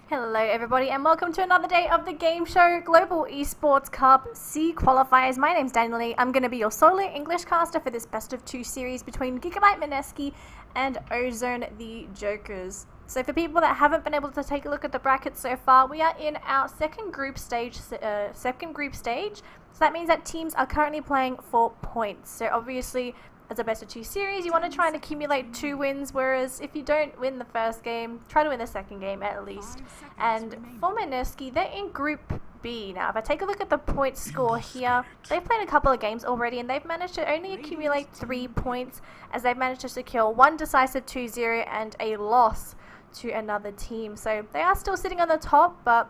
Hello everybody and welcome to another day of the Game Show Global Esports Cup C qualifiers. My name's Daniel. I'm going to be your solo English caster for this best of two series between Gigabyte Mineski and Ozone the Jokers. So for people that haven't been able to take a look at the brackets so far, we are in our second group stage. So that means that teams are currently playing for points. So obviously, as a best of two series, you want to try and accumulate 2 wins, whereas if you don't win the first game, try to win the second game at least. And for Mineski, they're in Group B. Now, if I take a look at the point score here, they've played a couple of games already, and they've managed to only accumulate 3 points, as they've managed to secure 1 decisive 2-0 and a loss to another team. So they are still sitting on the top, but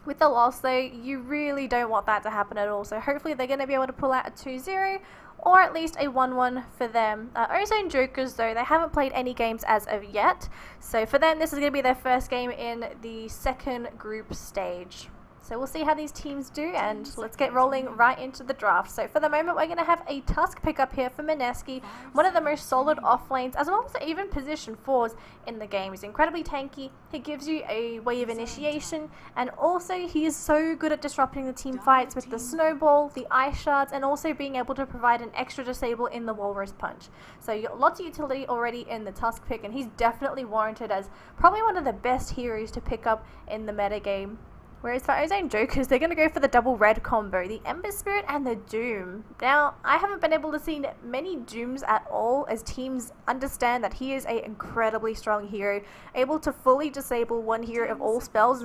with the loss, though, you really don't want that to happen at all. So hopefully they're going to be able to pull out a 2-0 or at least a 1-1 for them. Ozone Jokers, though, they haven't played any games as of yet. So for them, this is going to be their first game in the second group stage. So we'll see how these teams do, and let's get rolling right into the draft. So for the moment, we're going to have a Tusk pickup here for Mineski, one of the most solid off lanes, as well as even position 4s in the game. He's incredibly tanky, he gives you a way of initiation, and also he is so good at disrupting the team fights with the snowball, the ice shards, and also being able to provide an extra disable in the walrus punch. So you got lots of utility already in the Tusk pick, and he's definitely warranted as probably one of the best heroes to pick up in the metagame. Whereas for Ozone Jokers, they're going to go for the double red combo, the Ember Spirit and the Doom. Now, I haven't been able to see many Dooms at all, as teams understand that he is an incredibly strong hero, able to fully disable one hero of all spells,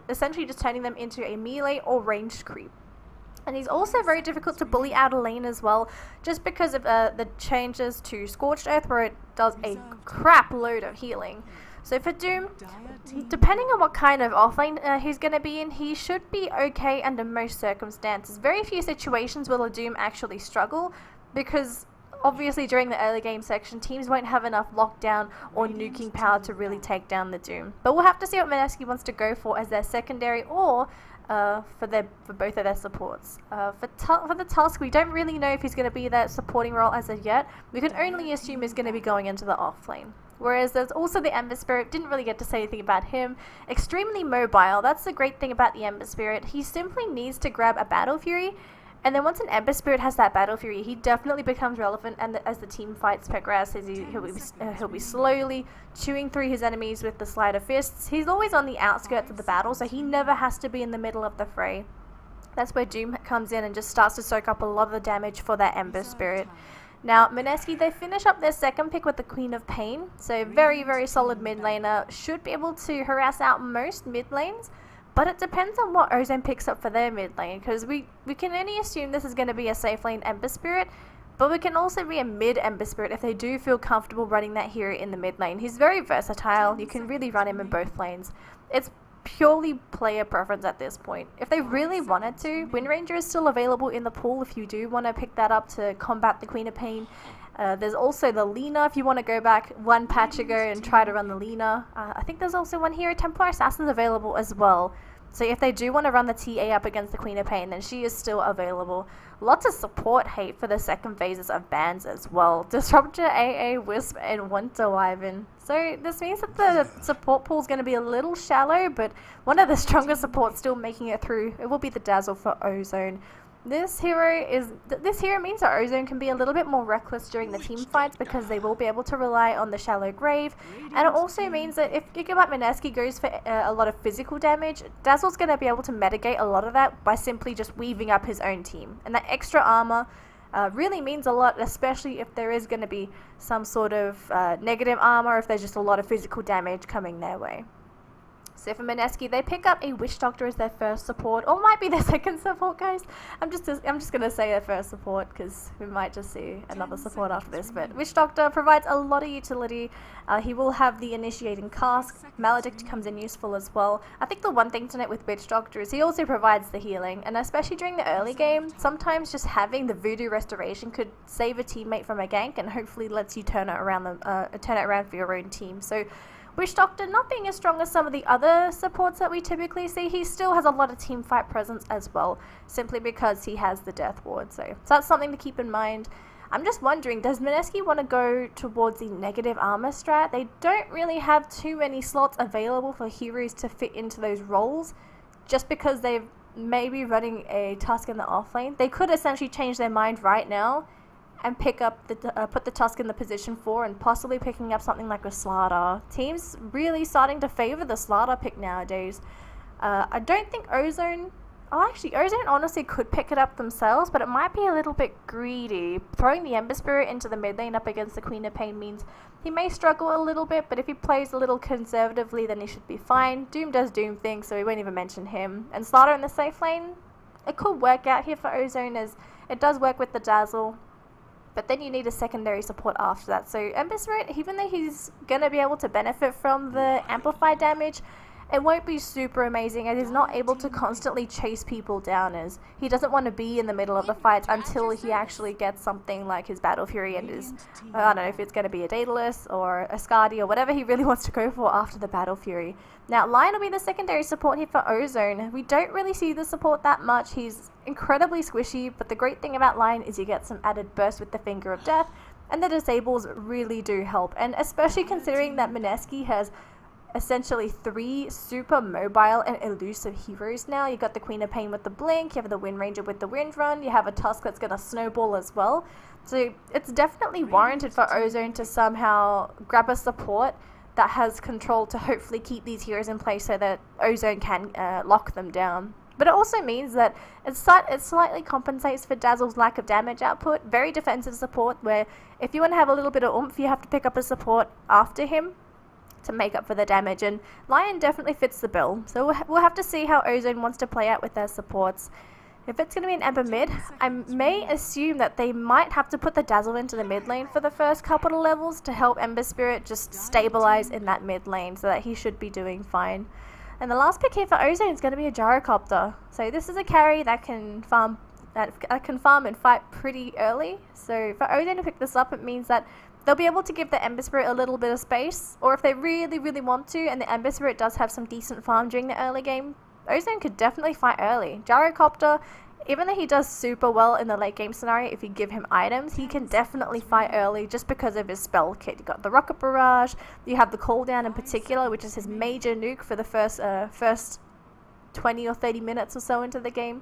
essentially just turning them into a melee or ranged creep. And he's also very difficult to bully out a lane as well, just because of the changes to Scorched Earth, where it does a crap load of healing. So for Doom, depending on what kind of offlane he's going to be in, he should be okay under most circumstances. Very few situations will a Doom actually struggle, because obviously during the early game section, teams won't have enough lockdown or nuking power to really take down the Doom. But we'll have to see what Mineski wants to go for as their secondary, or for both of their supports. For the Tusk, we don't really know if he's going to be that supporting role as of yet. We can only assume he's going to be going into the off lane. Whereas there's also the Ember Spirit, didn't really get to say anything about him. Extremely mobile, that's the great thing about the Ember Spirit. He simply needs to grab a Battle Fury, and then once an Ember Spirit has that Battle Fury, he definitely becomes relevant, and as the team fights progress, he'll be slowly chewing through his enemies with the Sleight of Fists. He's always on the outskirts of the battle, so he never has to be in the middle of the fray. That's where Doom comes in and just starts to soak up a lot of the damage for that Ember Spirit. Now, Mineski, they finish up their second pick with the Queen of Pain, so very, very solid mid laner, should be able to harass out most mid lanes, but it depends on what Ozone picks up for their mid lane, because we can only assume this is going to be a safe lane Ember Spirit, but we can also be a mid Ember Spirit if they do feel comfortable running that hero in the mid lane. He's very versatile, you can really run him in both lanes. It's purely player preference at this point. If they really wanted to, Wind Ranger is still available in the pool if you do want to pick that up to combat the Queen of Pain. There's also the Lina if you want to go back one patch ago and try to run the Lina. I think there's also one here, Templar Assassin's available as well. So if they do want to run the TA up against the Queen of Pain, then she is still available. Lots of support hate for the second phases of bans as well. Disruptor, AA, Wisp, and Winter Wyvern. So this means that the support pool is going to be a little shallow, but one of the stronger supports still making it through. It will be the Dazzle for Ozone. This hero means that Ozone can be a little bit more reckless during the team fights, because they will be able to rely on the shallow grave, and it also means that if Gigabyte Mineski goes for a lot of physical damage, Dazzle's going to be able to mitigate a lot of that by simply just weaving up his own team, and that extra armor really means a lot, especially if there is going to be some sort of negative armor, if there's just a lot of physical damage coming their way. So for Mineski, they pick up a Witch Doctor as their first support, or might be their second support, guys. I'm just gonna say their first support, because we might just see another support after this. But Witch Doctor provides a lot of utility. He will have the initiating cask. Maledict comes in useful as well. I think the one thing to note with Witch Doctor is he also provides the healing, and especially during the early game, sometimes just having the Voodoo Restoration could save a teammate from a gank, and hopefully lets you turn it around for your own team. So Witch Doctor, not being as strong as some of the other supports that we typically see, he still has a lot of team fight presence as well, simply because he has the Death Ward. So that's something to keep in mind. I'm just wondering, does Mineski want to go towards the negative armor strat? They don't really have too many slots available for heroes to fit into those roles, just because they've maybe running a Tusk in the off lane. They could essentially change their mind right now and pick up put the Tusk in the position 4 and possibly picking up something like a Slardar. Teams really starting to favor the Slardar pick nowadays. I don't think Ozone... Oh, actually, Ozone honestly could pick it up themselves, but it might be a little bit greedy. Throwing the Ember Spirit into the mid lane up against the Queen of Pain means he may struggle a little bit, but if he plays a little conservatively, then he should be fine. Doom does Doom things, so we won't even mention him. And Slardar in the safe lane, it could work out here for Ozone, as it does work with the Dazzle, but then you need a secondary support after that. So Ember Spirit, even though he's going to be able to benefit from the amplified damage, it won't be super amazing, as he's not able to constantly chase people down, as he doesn't want to be in the middle of the fights until he actually gets something like his Battle Fury and his, I don't know if it's going to be a Daedalus or a Skadi or whatever he really wants to go for after the Battle Fury. Now, Lion will be the secondary support here for Ozone. We don't really see the support that much. He's incredibly squishy, but the great thing about Lion is you get some added burst with the Finger of Death, and the disables really do help, and especially considering that Mineski has essentially 3 super mobile and elusive heroes now. You got the Queen of Pain with the Blink, you have the Wind Ranger with the Wind Run, you have a Tusk that's going to snowball as well. So it's definitely warranted for Ozone to somehow grab a support that has control to hopefully keep these heroes in place so that Ozone can lock them down. But it also means that it slightly compensates for Dazzle's lack of damage output. Very defensive support, where if you want to have a little bit of oomph, you have to pick up a support after him to make up for the damage, and Lion definitely fits the bill. So we'll have to see how Ozone wants to play out with their supports. If it's going to be an Ember mid, I may assume that they might have to put the Dazzle into the mid lane for the first couple of levels to help Ember Spirit just stabilize in that mid lane, so that he should be doing fine. And the last pick here for Ozone is going to be a Gyrocopter. So this is a carry that can farm and fight pretty early. So for Ozone to pick this up, it means that they'll be able to give the Ember Spirit a little bit of space, or if they really, really want to, and the Ember Spirit does have some decent farm during the early game, Ozone could definitely fight early. Gyrocopter, even though he does super well in the late game scenario, if you give him items, he can definitely fight early just because of his spell kit. You got the Rocket Barrage, you have the cooldown in particular, which is his major nuke for the first 20 or 30 minutes or so into the game.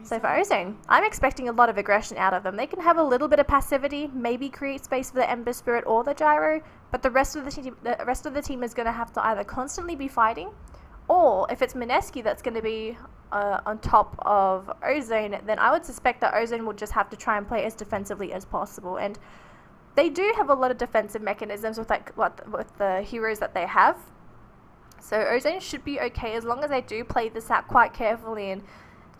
So for Ozone, I'm expecting a lot of aggression out of them. They can have a little bit of passivity, maybe create space for the Ember Spirit or the Gyro, but the rest of the team is going to have to either constantly be fighting, or if it's Mineski that's going to be on top of Ozone, then I would suspect that Ozone will just have to try and play as defensively as possible. And they do have a lot of defensive mechanisms with the heroes that they have. So Ozone should be okay as long as they do play this out quite carefully and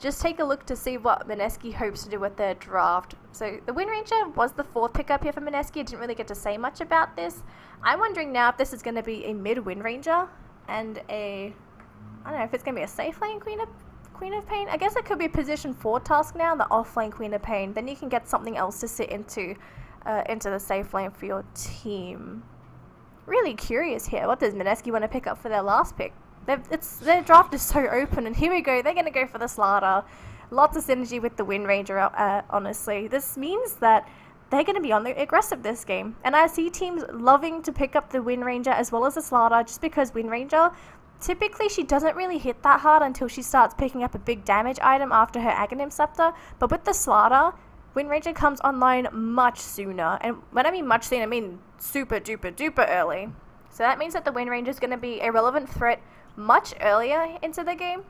just take a look to see what Mineski hopes to do with their draft. So the Wind Ranger was the 4th pickup here for Mineski. I didn't really get to say much about this. I'm wondering now if this is going to be a mid Wind Ranger and I don't know if it's going to be a safe lane Queen of Pain. I guess it could be position 4 Tusk now, the off lane Queen of Pain. Then you can get something else to sit into the safe lane for your team. Really curious here. What does Mineski want to pick up for their last pick? Their draft is so open, and here we go. They're going to go for the Slardar. Lots of synergy with the Wind Ranger, honestly. This means that they're going to be on the aggressive this game. And I see teams loving to pick up the Wind Ranger as well as the Slardar, just because Wind Ranger, typically she doesn't really hit that hard until she starts picking up a big damage item after her Aghanim Scepter. But with the Slardar, Wind Ranger comes online much sooner. And when I mean much sooner, I mean super duper duper early. So that means that the Wind Ranger is going to be a relevant threat much earlier into the game,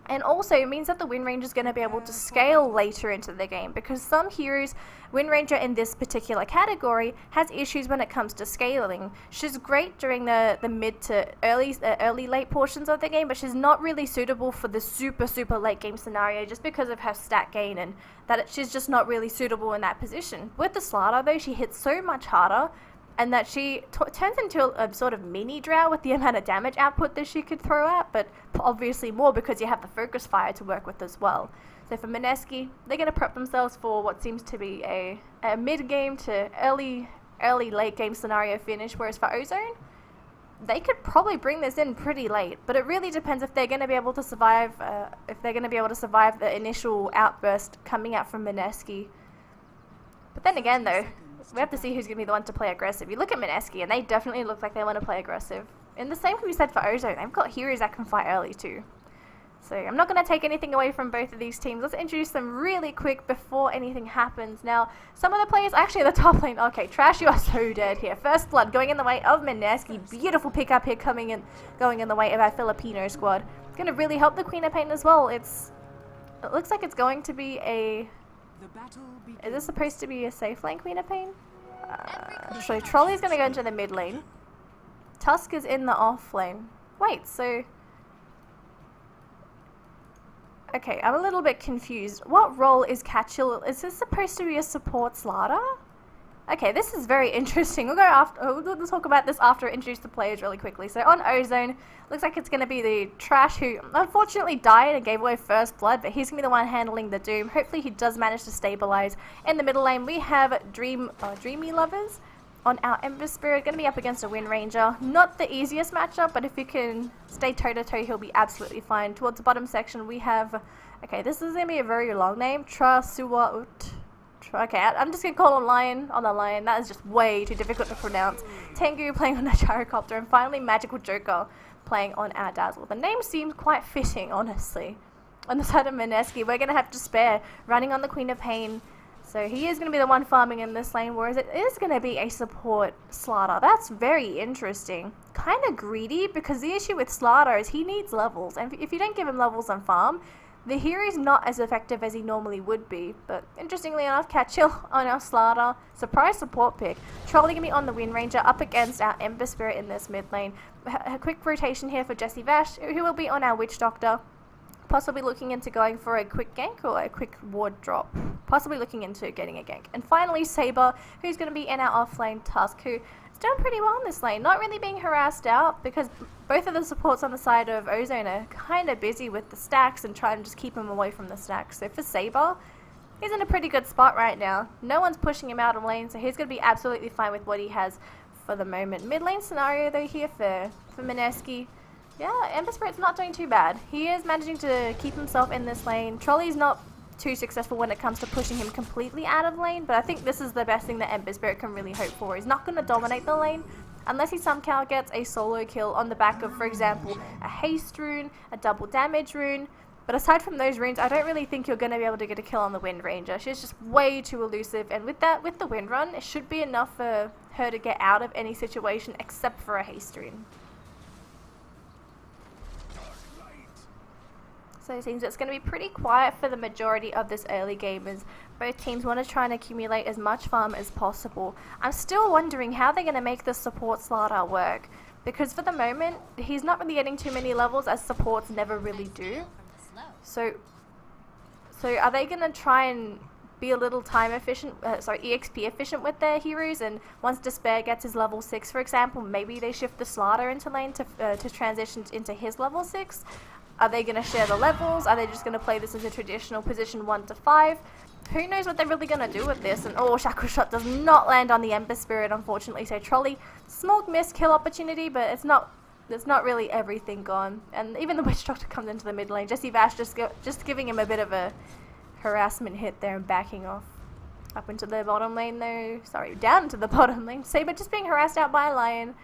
and also it means that the Wind Ranger is going to be able to scale later into the game, because some heroes, Wind Ranger in this particular category, has issues when it comes to scaling. She's great during the mid to early late portions of the game, but she's not really suitable for the super late game scenario just because of her stat gain, and that she's just not really suitable in that position. With the Slardar though, she hits so much harder, and that she turns into a sort of mini Drow with the amount of damage output that she could throw out, but obviously more because you have the focus fire to work with as well. So for Mineski, they're going to prep themselves for what seems to be a mid-game to early late game scenario finish, whereas for Ozone, they could probably bring this in pretty late, but it really depends if they're going to be able to survive, the initial outburst coming out from Mineski. But then again, though, we have to see who's going to be the one to play aggressive. You look at Mineski, and they definitely look like they want to play aggressive. And the same can be said for Ozone. They've got heroes that can fight early, too. So I'm not going to take anything away from both of these teams. Let's introduce them really quick before anything happens. Now, some of the players, actually the top lane, okay, Trash, you are so dead here. First blood going in the way of Mineski. Beautiful pickup here going in the way of our Filipino squad. It's going to really help the Queen of Pain as well. It looks like it's going to be a... Is this supposed to be a safe lane Queen of Pain? So Trolley's going to go into the mid lane. Tusk is in the off lane. Wait, so... Okay, I'm a little bit confused. What role is Catchill? Is this supposed to be a support Slaughter? Okay, this is very interesting. We'll talk about this after I introduce the players really quickly. So on Ozone, looks like it's going to be the Trash who unfortunately died and gave away first blood, but he's going to be the one handling the Doom. Hopefully he does manage to stabilize. In the middle lane, we have Dreamy Lovers on our Ember Spirit, going to be up against a Wind Ranger. Not the easiest matchup, but if you can stay toe-to-toe, he'll be absolutely fine. Towards the bottom section, we have... Okay, this is going to be a very long name. Trasuaut. Okay, I'm just going to call him Lion on the Lion. That is just way too difficult to pronounce. Tengu playing on the Gyrocopter, and finally Magical Joker playing on our Dazzle. The name seems quite fitting, honestly. On the side of Mineski, we're going to have Despair running on the Queen of Pain. So he is going to be the one farming in this lane, whereas it is going to be a support Slaughter. That's very interesting. Kind of greedy, because the issue with Slaughter is he needs levels. And if you don't give him levels on farm, the hero is not as effective as he normally would be. But interestingly enough, Catchill on our Slaughter. Surprise support pick. Trolley going to be on the Wind Ranger up against our Ember Spirit in this mid lane. A quick rotation here for Jessie Vash, who will be on our Witch Doctor. Possibly looking into going for a quick gank or a quick ward drop. Possibly looking into getting a gank. And finally, Saber, who's going to be in our off lane Tusk, who is doing pretty well in this lane. Not really being harassed out, because both of the supports on the side of Ozone are kind of busy with the stacks and trying to just keep him away from the stacks. So for Saber, he's in a pretty good spot right now. No one's pushing him out of lane, so he's going to be absolutely fine with what he has for the moment. Mid lane scenario, though, here for Mineski. Yeah, Ember Spirit's not doing too bad. He is managing to keep himself in this lane. Trolley's not too successful when it comes to pushing him completely out of lane, but I think this is the best thing that Ember Spirit can really hope for. He's not going to dominate the lane unless he somehow gets a solo kill on the back of, for example, a haste rune, a double damage rune. But aside from those runes, I don't really think you're going to be able to get a kill on the Wind Ranger. She's just way too elusive, and with the Wind Run, it should be enough for her to get out of any situation except for a haste rune. So it seems it's going to be pretty quiet for the majority of this early game, as both teams want to try and accumulate as much farm as possible. I'm still wondering how they're going to make the support Slaughter work, because for the moment, he's not really getting too many levels, as supports never really do. So are they going to try and be a little time efficient, EXP efficient with their heroes, and once Despair gets his level 6, for example, maybe they shift the Slaughter into lane to transition into his level 6? Are they going to share the levels? Are they just going to play this as a traditional position 1 to 5? Who knows what they're really going to do with this? And oh, Shackle Shot does not land on the Ember Spirit, unfortunately. So Trolley, small missed kill opportunity, but it's not really everything gone. And even the Witch Doctor comes into the mid lane. Jessie Vash just giving him a bit of a harassment hit there and backing off. Up into the bottom lane though. Sorry, down into the bottom lane. Saber just being harassed out by a Lion.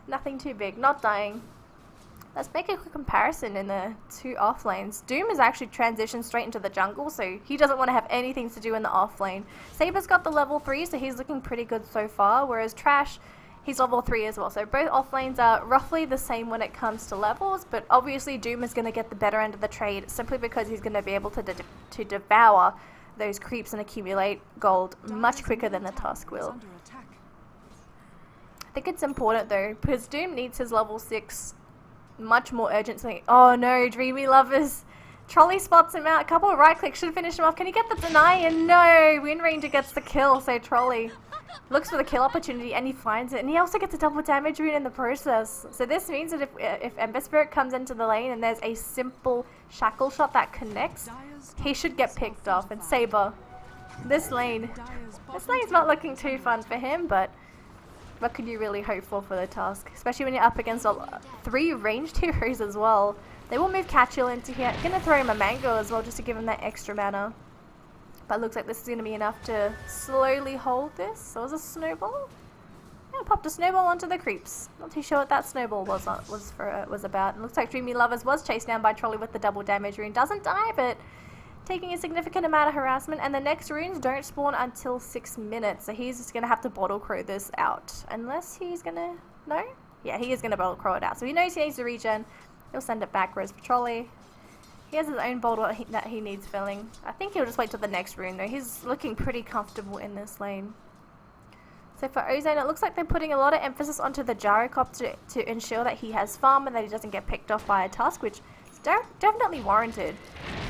Nothing too big, not dying. Let's make a quick comparison in the two off lanes. Doom has actually transitioned straight into the jungle, so he doesn't want to have anything to do in the off lane. Saber's got the level 3, so he's looking pretty good so far, whereas Trash, he's level 3 as well. So both off lanes are roughly the same when it comes to levels, but obviously Doom is going to get the better end of the trade simply because he's going to be able to devour those creeps and accumulate gold much quicker than the Tusk will. I think it's important though, because Doom needs his level 6 much more urgently. Oh no, Dreamy Lovers. Trolley spots him out. A couple of right clicks should finish him off. Can he get the deny? And no, Wind Ranger gets the kill. So Trolley looks for the kill opportunity and he finds it. And he also gets a double damage rune in the process. So this means that if Ember Spirit comes into the lane and there's a simple shackle shot that connects, he should get picked off. And Saber, this lane's not looking too fun for him, but what could you really hope for the Tusk? Especially when you're up against 3 ranged heroes as well. They will move Catchill into here. Gonna throw him a mango as well just to give him that extra mana. But it looks like this is going to be enough to slowly hold this. So it was a snowball. Yeah, popped a snowball onto the creeps. Not too sure what that snowball was about. It looks like Dreamy Lovers was chased down by Trolley with the double damage rune. Doesn't die, but taking a significant amount of harassment. And the next runes don't spawn until 6 minutes. So he's just going to have to bottle crow this out. Unless he's going to... No? Yeah, he is going to bottle crow it out. So he knows he needs to regen. He'll send it back. Rose for Trolley. He has his own bottle that he needs filling. I think he'll just wait till the next rune though. He's looking pretty comfortable in this lane. So for Ozone, it looks like they're putting a lot of emphasis onto the Gyrocopter to ensure that he has farm and that he doesn't get picked off by a Tusk, which is definitely warranted.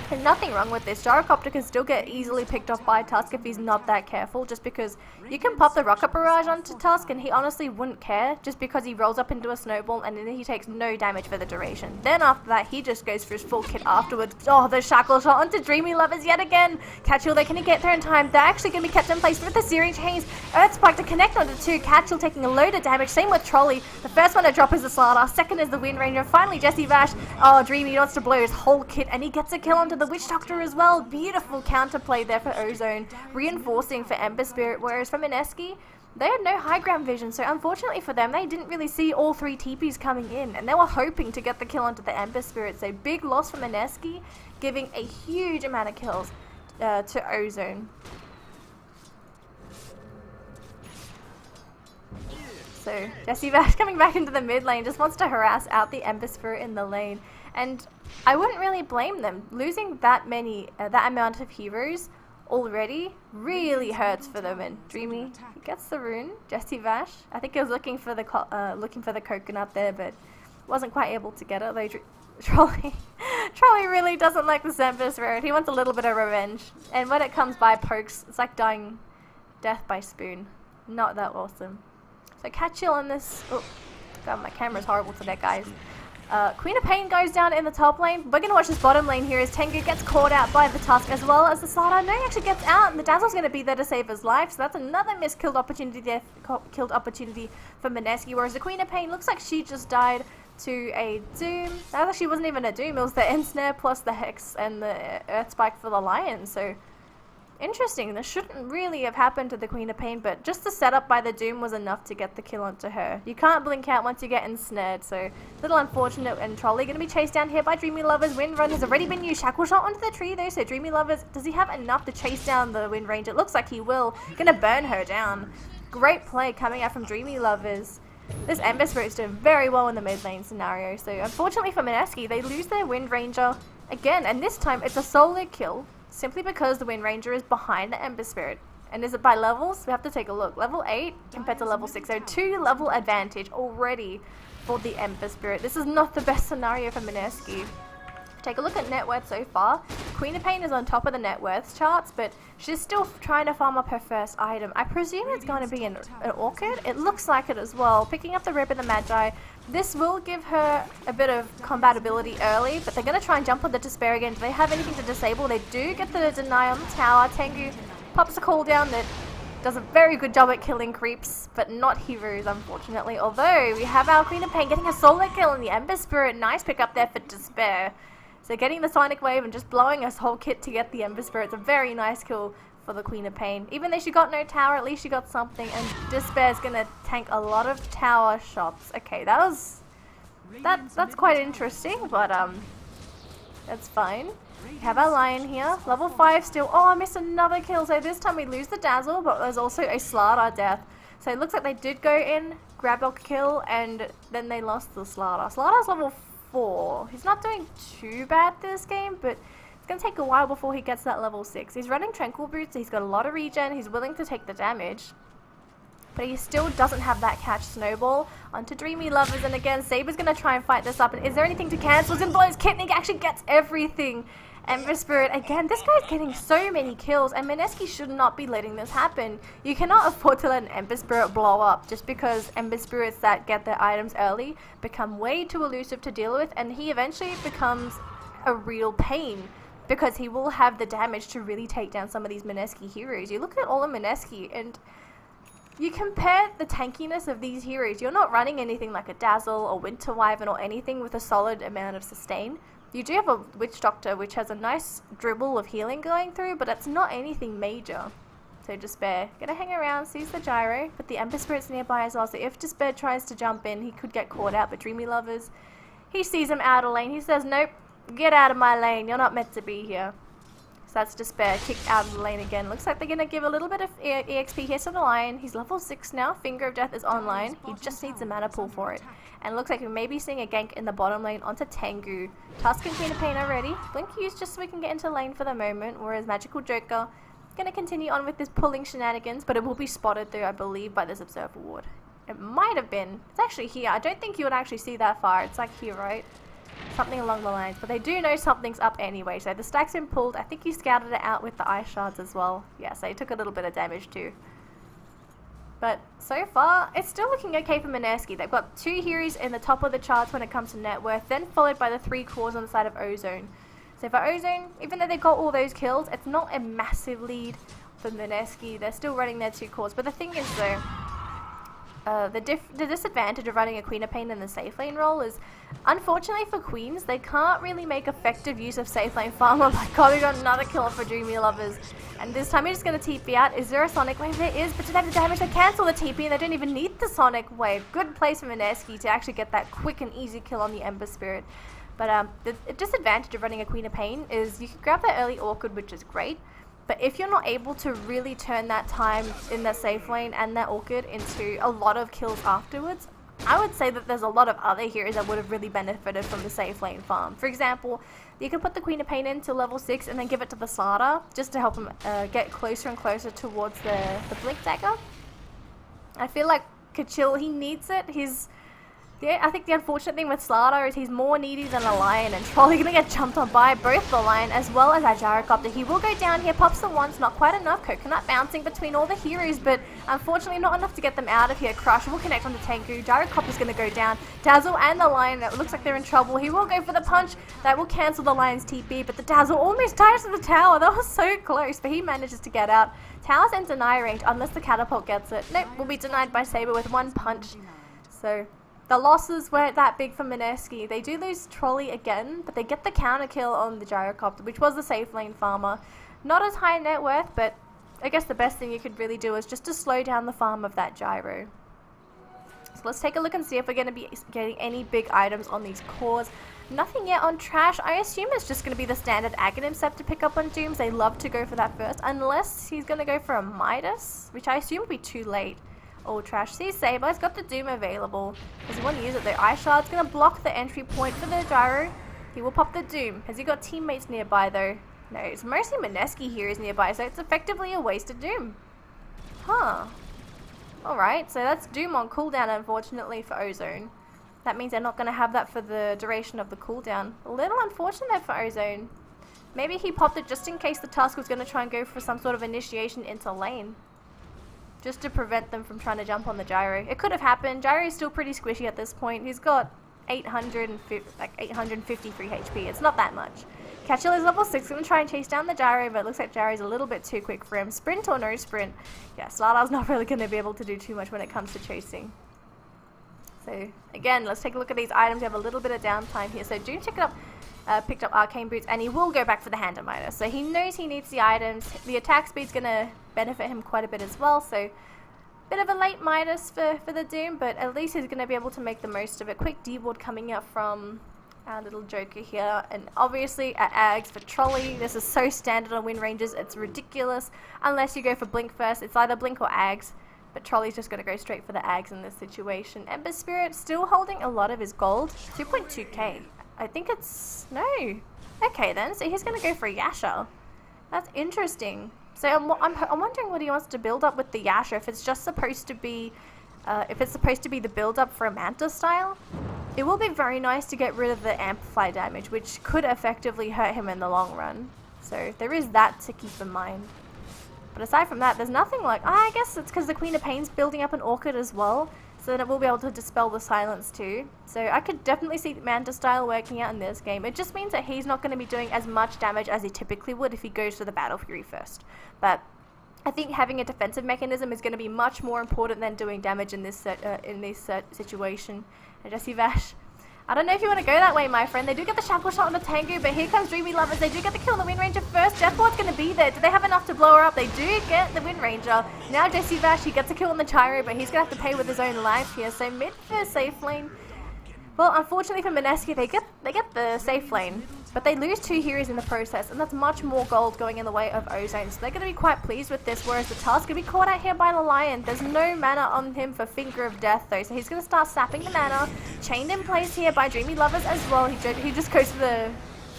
There's nothing wrong with this. Gyrocopter can still get easily picked off by Tusk if he's not that careful, just because you can pop the Rocket Barrage onto Tusk and he honestly wouldn't care, just because he rolls up into a snowball and then he takes no damage for the duration. Then after that, he just goes for his full kit afterwards. Oh, the Shackle Shot onto Dreamy Lovers yet again. Catchill, they can get there in time. They're actually going to be kept in place with the Searing Chains. Earth Spike to connect onto 2. Catchill taking a load of damage. Same with Trolley. The first one to drop is the Slardar. Second is the Wind Ranger. Finally, Jesse Vash. Oh, Dreamy wants to blow his whole kit and he gets a kill onto the Witch Doctor as well. Beautiful counterplay there for Ozone, reinforcing for Ember Spirit, whereas for Mineski, they had no high ground vision, so unfortunately for them, they didn't really see all 3 TPs coming in, and they were hoping to get the kill onto the Ember Spirit, so big loss for Mineski, giving a huge amount of kills to Ozone. So Jesse Vash coming back into the mid lane, just wants to harass out the Ember Spirit in the lane. And I wouldn't really blame them. Losing that amount of heroes already really hurts for them. And Dreamy gets the rune. Jesse Vash, I think he was looking for the coconut there, but wasn't quite able to get it. Though Trolley really doesn't like the Ember Spirit. He wants a little bit of revenge. And when it comes by pokes, it's like dying death by spoon. Not that awesome. So Catchill on this. Oh, God, my camera's horrible today, guys. Queen of Pain goes down in the top lane. We're going to watch this bottom lane here as Tengu gets caught out by the Tusk as well as the Slardar. No, actually gets out and the Dazzle's going to be there to save his life. So that's another missed killed opportunity for Mineski. Whereas the Queen of Pain looks like she just died to a Doom. That actually wasn't even a Doom. It was the Ensnare plus the Hex and the Earth Spike for the Lion. So interesting. This shouldn't really have happened to the Queen of Pain, but just the setup by the Doom was enough to get the kill onto her. You can't blink out once you get ensnared, so a little unfortunate. And Trolley going to be chased down here by Dreamy Lovers. Wind Run has already been used. Shackle Shot onto the tree though, so Dreamy Lovers, does he have enough to chase down the Wind Ranger? It looks like he will. Going to burn her down. Great play coming out from Dreamy Lovers. This Ember Spirit's doing very well in the mid lane scenario, so unfortunately for Mineski, they lose their Wind Ranger again, and this time it's a solo kill. Simply because the Wind Ranger is behind the Ember Spirit. And is it by levels? We have to take a look. Level 8 compared to level 6. So 2 level advantage already for the Ember Spirit. This is not the best scenario for Mineski. Take a look at net worth so far. Queen of Pain is on top of the net worth charts, but she's still trying to farm up her first item. I presume it's going to be an Orchid. It looks like it as well. Picking up the Rib of the Magi. This will give her a bit of combatability early, but they're going to try and jump on the Despair again. Do they have anything to disable? They do get the Deny on the tower. Tengu pops a cooldown that does a very good job at killing creeps, but not heroes, unfortunately. Although, we have our Queen of Pain getting a solo kill in the Ember Spirit. Nice pick up there for Despair. So getting the Sonic Wave and just blowing us whole kit to get the Ember Spirit. It's a very nice kill for the Queen of Pain. Even though she got no tower, at least she got something. And Despair's gonna tank a lot of tower shots. Okay, that's quite interesting, but that's fine. We have our Lion here. Level 5 still. Oh, I missed another kill. So this time we lose the Dazzle, but there's also a Slardar death. So it looks like they did go in, grab a kill, and then they lost the Slardar. Slardar's level 4. He's not doing too bad this game, but it's going to take a while before he gets that level 6. He's running Tranquil Boots, so he's got a lot of regen, he's willing to take the damage. But he still doesn't have that catch snowball onto Dreamy Lovers, and again, Saber's going to try and fight this up. And is there anything to cancel? He's going to blow his kit, and he actually gets everything. Ember Spirit, again, this guy's getting so many kills, and Mineski should not be letting this happen. You cannot afford to let an Ember Spirit blow up, just because Ember Spirits that get their items early become way too elusive to deal with, and he eventually becomes a real pain, because he will have the damage to really take down some of these Mineski heroes. You look at all of Mineski, and you compare the tankiness of these heroes. You're not running anything like a Dazzle or Winter Wyvern or anything with a solid amount of sustain. You do have a Witch Doctor, which has a nice dribble of healing going through, but it's not anything major. So Despair, gonna hang around, sees the gyro, but the Ember Spirit's nearby as well, so if Despair tries to jump in, he could get caught out, but Dreamy Lovers, he sees him out of lane, he says, nope, get out of my lane, you're not meant to be here. So that's Despair, kicked out of the lane again. Looks like they're gonna give a little bit of EXP here to the Lion. He's level 6 now, Finger of Death is online, he just needs a mana pool for it. And it looks like we may be seeing a gank in the bottom lane onto Tengu. Tusk and Queen of Pain already. Blink used just so we can get into lane for the moment, whereas Magical Joker going to continue on with this pulling shenanigans, but it will be spotted though, I believe, by this Observer Ward. It might have been. It's actually here. I don't think you would actually see that far. It's like here, right? Something along the lines. But they do know something's up anyway, so the stack's been pulled. I think he scouted it out with the ice shards as well. Yeah, so he took a little bit of damage too. But so far, it's still looking okay for Mineski. They've got 2 heroes in the top of the charts when it comes to net worth, then followed by the 3 cores on the side of Ozone. So for Ozone, even though they got all those kills, it's not a massive lead for Mineski. They're still running their 2 cores. But the thing is though, the disadvantage of running a Queen of Pain in the safe lane role is, unfortunately for Queens, they can't really make effective use of safe lane farmer. Like, God, we got another kill for Dreamy Lovers. And this time he's just going to TP out. Is there a Sonic Wave? There is, but to have the damage, they cancel the TP and they don't even need the Sonic Wave. Good place for Mineski to actually get that quick and easy kill on the Ember Spirit. But the disadvantage of running a Queen of Pain is you can grab that early Orchid, which is great. But if you're not able to really turn that time in that safe lane and that Orchid into a lot of kills afterwards, I would say that there's a lot of other heroes that would have really benefited from the safe lane farm. For example, you could put the Queen of Pain into level 6 and then give it to the Slaughter, just to help him get closer and closer towards the Blink Dagger. I feel like Kachil, he needs it. Yeah, I think the unfortunate thing with Slaughter is he's more needy than a Lion, and Trolley gonna get jumped on by both the Lion as well as our Gyrocopter. He will go down here, pops the once, not quite enough. Coconut bouncing between all the heroes, but unfortunately not enough to get them out of here. Crush will connect on the Tengu. Gyrocopter's gonna go down. Dazzle and the Lion, it looks like they're in trouble. He will go for the punch. That will cancel the Lion's TP, but the Dazzle almost dies to the tower. That was so close, but he manages to get out. Tower's in deny range unless the Catapult gets it. Nope, will be denied by Saber with 1 punch. So the losses weren't that big for Mineski. They do lose Trolley again, but they get the counter kill on the Gyrocopter, which was the safe lane farmer. Not as high net worth, but I guess the best thing you could really do is just to slow down the farm of that Gyro. So let's take a look and see if we're going to be getting any big items on these cores. Nothing yet on Trash. I assume it's just going to be the standard Aghanim set to pick up on Dooms. They love to go for that first, unless he's going to go for a Midas, which I assume would be too late. Oh, Trash sees Saber. He's got the Doom available. Does he want to use it though? Ice Shard's going to block the entry point for the Gyro. He will pop the Doom. Has he got teammates nearby though? No, it's mostly Mineski here is nearby, so it's effectively a wasted Doom. Huh. Alright, so that's Doom on cooldown unfortunately for Ozone. That means they're not going to have that for the duration of the cooldown. A little unfortunate for Ozone. Maybe he popped it just in case the Tusk was going to try and go for some sort of initiation into lane, just to prevent them from trying to jump on the Gyro. It could have happened. Gyro is still pretty squishy at this point. He's got 853 HP. It's not that much. Catchill is level 6. Going to try and chase down the Gyro, but it looks like Gyro's a little bit too quick for him. Sprint or no sprint? Yeah, Slardar's not really going to be able to do too much when it comes to chasing. So, again, let's take a look at these items. We have a little bit of downtime here. So, Doom picked up Arcane Boots, and he will go back for the Hand of Midas. So, he knows he needs the items. The attack speed's going to benefit him quite a bit as well. So, bit of a late Midas for the Doom, but at least he's going to be able to make the most of it. Quick D-Ward coming out from our little Joker here. And obviously, at Ags for Trolley, this is so standard on win ranges. It's ridiculous. Unless you go for Blink first. It's either Blink or Ags. But Trolley's just going to go straight for the Ags in this situation. Ember Spirit still holding a lot of his gold. 2.2k. I think it's... no. Okay then, so he's going to go for a Yasha. That's interesting. So I'm wondering what he wants to build up with the Yasha. If it's just supposed to be... the build up for a Manta style. It will be very nice to get rid of the Amplify damage, which could effectively hurt him in the long run. So there is that to keep in mind. But aside from that, there's nothing like... I guess it's because the Queen of Pain's building up an Orchid as well, so that it will be able to dispel the silence too. So I could definitely see Manta style working out in this game. It just means that he's not going to be doing as much damage as he typically would if he goes for the Battle Fury first. But I think having a defensive mechanism is going to be much more important than doing damage in this situation. And Jesse Vash, I don't know if you want to go that way, my friend. They do get the shackle shot on the Tengu, but here comes Dreamy Lovers. They do get the kill on the Wind Ranger first. Deathward's going to be there. Do they have enough to blow her up? They do get the Wind Ranger. Now Jesse Vash, he gets a kill on the Gyro, but he's going to have to pay with his own life here. So mid for safe lane. Well, unfortunately for Mineski, they get the safe lane, but they lose 2 heroes in the process, and that's much more gold going in the way of Ozone. So they're going to be quite pleased with this, whereas the Task going to be caught out here by the Lion. There's no mana on him for Finger of Death, though, so he's going to start sapping the mana. Chained in place here by Dreamy Lovers as well. He just goes for the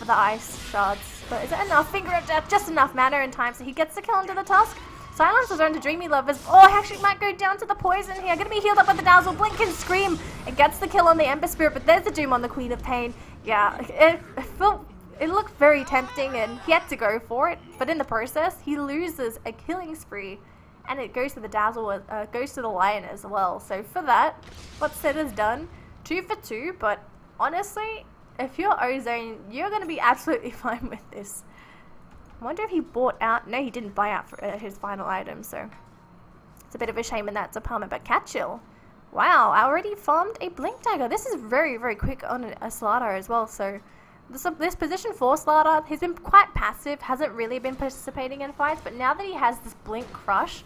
ice shards. But is it enough? Finger of Death, just enough mana in time, so he gets the kill onto the Task. Silence is on to Dreamy Lovers. Oh, he actually might go down to the poison here. Going to be healed up with the Dazzle. Blink and Scream. It gets the kill on the Ember Spirit, but there's the Doom on the Queen of Pain. Yeah, it looked very tempting, and he had to go for it. But in the process, he loses a killing spree, and it goes to the Dazzle, goes to the Lion as well. So for that, what's said is done. 2 for 2, but honestly, if you're Ozone, you're going to be absolutely fine with this. I wonder if he bought out. No, he didn't buy out for his final item, so it's a bit of a shame in that department. But Catchill, wow, I already farmed a Blink Dagger. This is very, very quick on a Slardar as well. So this position for Slardar, he's been quite passive, hasn't really been participating in fights, but now that he has this Blink Crush,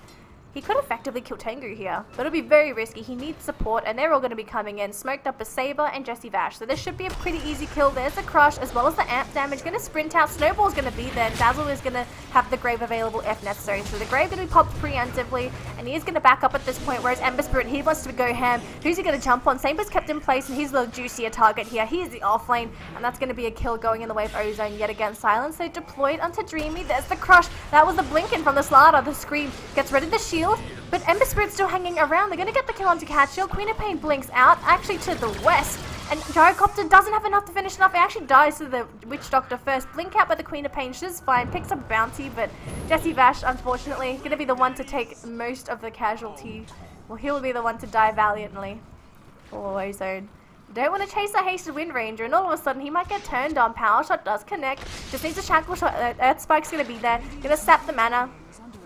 he could effectively kill Tengu here, but it'll be very risky. He needs support, and they're all going to be coming in. Smoked up a Saber and Jesse Vash. So this should be a pretty easy kill. There's the Crush, as well as the Amp damage. Going to sprint out. Snowball's going to be there. Dazzle is going to have the Grave available if necessary. So the Grave going to be popped preemptively, and he is going to back up at this point, whereas Ember Spirit, he wants to go ham. Who's he going to jump on? Saber's kept in place, and he's the juicier target here. He is the offlane, and that's going to be a kill going in the way of Ozone yet again. Silence, so deployed onto Dreamy. There's the Crush. That was the Blinkin from the Slardar. The Scream gets rid of the shield. But Ember Spirit's still hanging around. They're going to get the kill onto Catchill. Queen of Pain blinks out, actually to the west. And Gyrocopter doesn't have enough to finish it off. He actually dies to the Witch Doctor first. Blink out by the Queen of Pain. She's fine. Picks up Bounty, but Jesse Vash, unfortunately, going to be the one to take most of the casualty. Well, he'll be the one to die valiantly. For Ozone. Don't want to chase a hasted Wind Ranger, and all of a sudden he might get turned on. Power Shot does connect. Just needs a Shackle Shot. Earth Spike's going to be there. Going to sap the mana.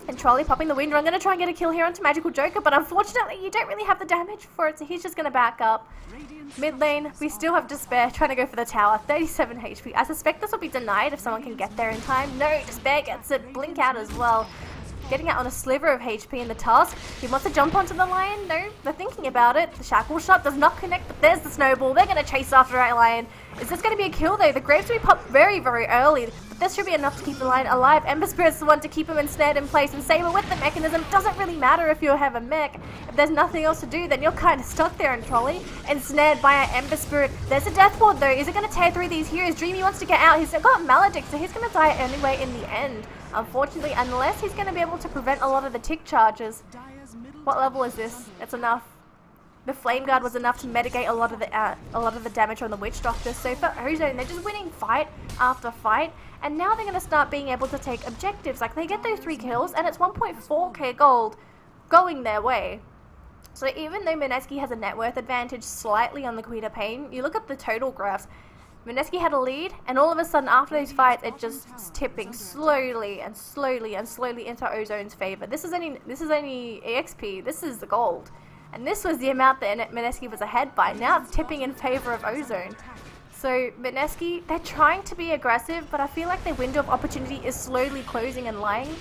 And Trolley popping the Wind Run. Going to try and get a kill here onto Magical Joker, but unfortunately you don't really have the damage for it, so he's just going to back up. Mid lane, we still have Despair trying to go for the tower. 37 HP. I suspect this will be denied if someone can get there in time. No, Despair gets it. Blink out as well. Getting out on a sliver of HP in the Task. He wants to jump onto the Lion. No, they're thinking about it. The Shackle Shot does not connect, but there's the Snowball. They're going to chase after that Lion. Is this going to be a kill though? The Graves will be popped very, very early, but this should be enough to keep the Lion alive. Ember Spirit's the one to keep him ensnared in place, and Saber with the mechanism. Doesn't really matter if you have a mech. If there's nothing else to do, then you're kind of stuck there in Trolley, ensnared by an Ember Spirit. There's a Death Ward though. Is it going to tear through these heroes? Dreamy wants to get out. He's got Maledict, so he's going to die anyway in the end. Unfortunately, unless he's going to be able to prevent a lot of the tick charges. What level is this? It's enough. The Flame Guard was enough to mitigate a lot of the damage on the Witch Doctor. So for Ozone, they're just winning fight after fight, and now they're going to start being able to take objectives. Like they get those 3 kills, and it's 1.4k gold going their way. So even though Mineski has a net worth advantage slightly on the Queen of Pain, you look at the total graphs. Mineski had a lead, and all of a sudden after these fights, it just tipping slowly and slowly and slowly into Ozone's favor. This is only EXP. This is the gold, and this was the amount that Mineski was ahead by. Now it's tipping in favor of Ozone. So Mineski, they're trying to be aggressive, but I feel like their window of opportunity is slowly closing and lying.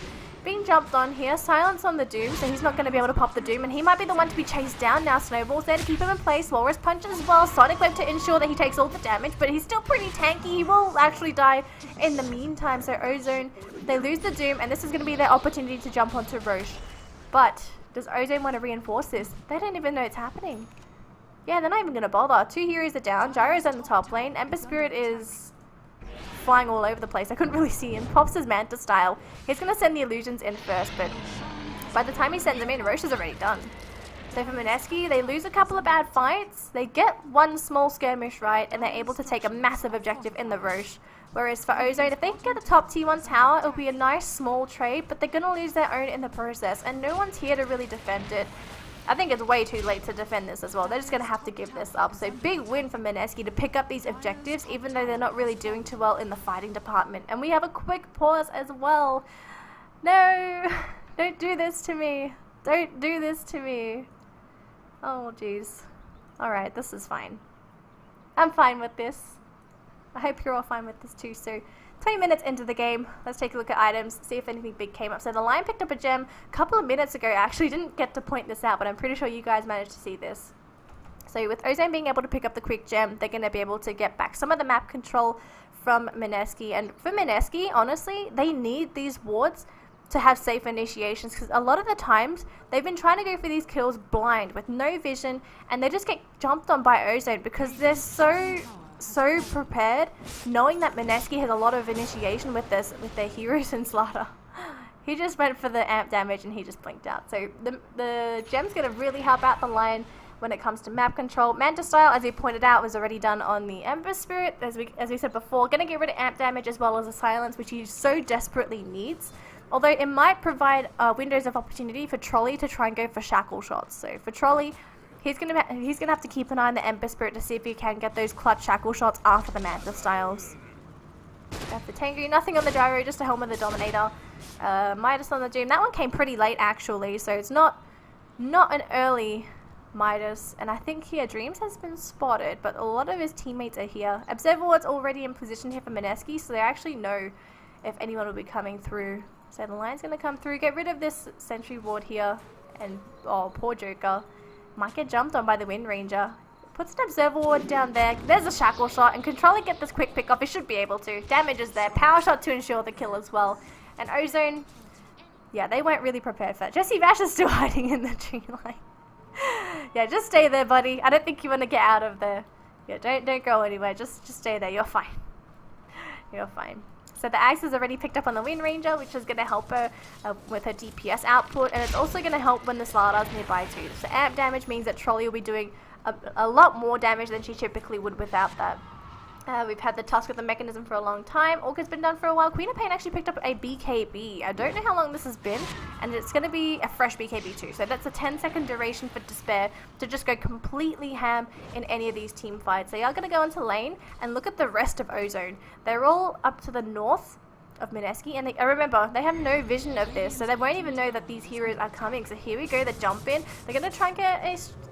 Being jumped on here, silence on the Doom, so he's not going to be able to pop the Doom, and he might be the one to be chased down now. Snowball's there to keep him in place, Walrus Punch as well, Sonic Web to ensure that he takes all the damage, but he's still pretty tanky. He will actually die in the meantime, so Ozone, they lose the Doom, and this is going to be their opportunity to jump onto Roche. But does Ozone want to reinforce this? They don't even know it's happening. Yeah, they're not even going to bother. 2 heroes are down, Gyro's in the top lane, Ember Spirit is flying all over the place. I couldn't really see him. Pops his Manta style. He's going to send the illusions in first, but by the time he sends them in, Roche is already done. So for Mineski, they lose a couple of bad fights. They get 1 small skirmish right, and they're able to take a massive objective in the Roche. Whereas for Ozone, if they can get a top T1 tower, it'll be a nice small trade, but they're going to lose their own in the process, and no one's here to really defend it. I think it's way too late to defend this as well. They're just going to have to give this up. So big win for Mineski to pick up these objectives, even though they're not really doing too well in the fighting department. And we have a quick pause as well. No, don't do this to me. Don't do this to me. Oh, jeez. Alright, this is fine. I'm fine with this. I hope you're all fine with this too. So 20 minutes into the game, let's take a look at items, see if anything big came up. So the Lion picked up a gem a couple of minutes ago. I actually didn't get to point this out, but I'm pretty sure you guys managed to see this. So with Ozone being able to pick up the quick gem, they're going to be able to get back some of the map control from Mineski. And for Mineski, honestly, they need these wards to have safe initiations, because a lot of the times they've been trying to go for these kills blind with no vision, and they just get jumped on by Ozone because they're so prepared, knowing that Mineski has a lot of initiation with their heroes in Slaughter. He just went for the amp damage and he just blinked out. So the gem's going to really help out the Lion when it comes to map control. Manta Style, as he pointed out, was already done on the Ember Spirit, as we said before. Going to get rid of amp damage as well as the silence, which he so desperately needs. Although it might provide windows of opportunity for Trolley to try and go for shackle shots. So for Trolley, he's gonna have to keep an eye on the Ember Spirit to see if he can get those clutch shackle shots after the Manta Styles. That's the Tengu, nothing on the gyro, just a Helm of the Dominator. Midas on the Doom. That one came pretty late actually, so it's not an early Midas. And I think here Dreams has been spotted, but a lot of his teammates are here. Observer Ward's already in position here for Mineski, so they actually know if anyone will be coming through. So the Lion's going to come through, get rid of this sentry ward here, and oh, poor Joker. Might get jumped on by the Wind Ranger. Puts an observer ward down there. There's a shackle shot, and Controller get this quick pick off. He should be able to. Damage is there. Power shot to ensure the kill as well. And Ozone, yeah, they weren't really prepared for that. Jesse Vash is still hiding in the tree line. Yeah, just stay there, buddy. I don't think you want to get out of there. Yeah, don't go anywhere. Just stay there. You're fine. You're fine. So the Axe has already picked up on the Wind Ranger, which is going to help her with her DPS output, and it's also going to help when the Slaughter's nearby too. So amp damage means that Trolley will be doing a lot more damage than she typically would without that. We've had the Tusk with the Mechanism for a long time. Orca's been done for a while. Queen of Pain actually picked up a BKB. I don't know how long this has been, and it's going to be a fresh BKB too. So that's a 10-second duration for Despair to just go completely ham in any of these team fights. They are going to go into lane and look at the rest of Ozone. They're all up to the north of Mineski, and remember, they have no vision of this, so they won't even know that these heroes are coming. So here we go, the jump in. They're going to try and get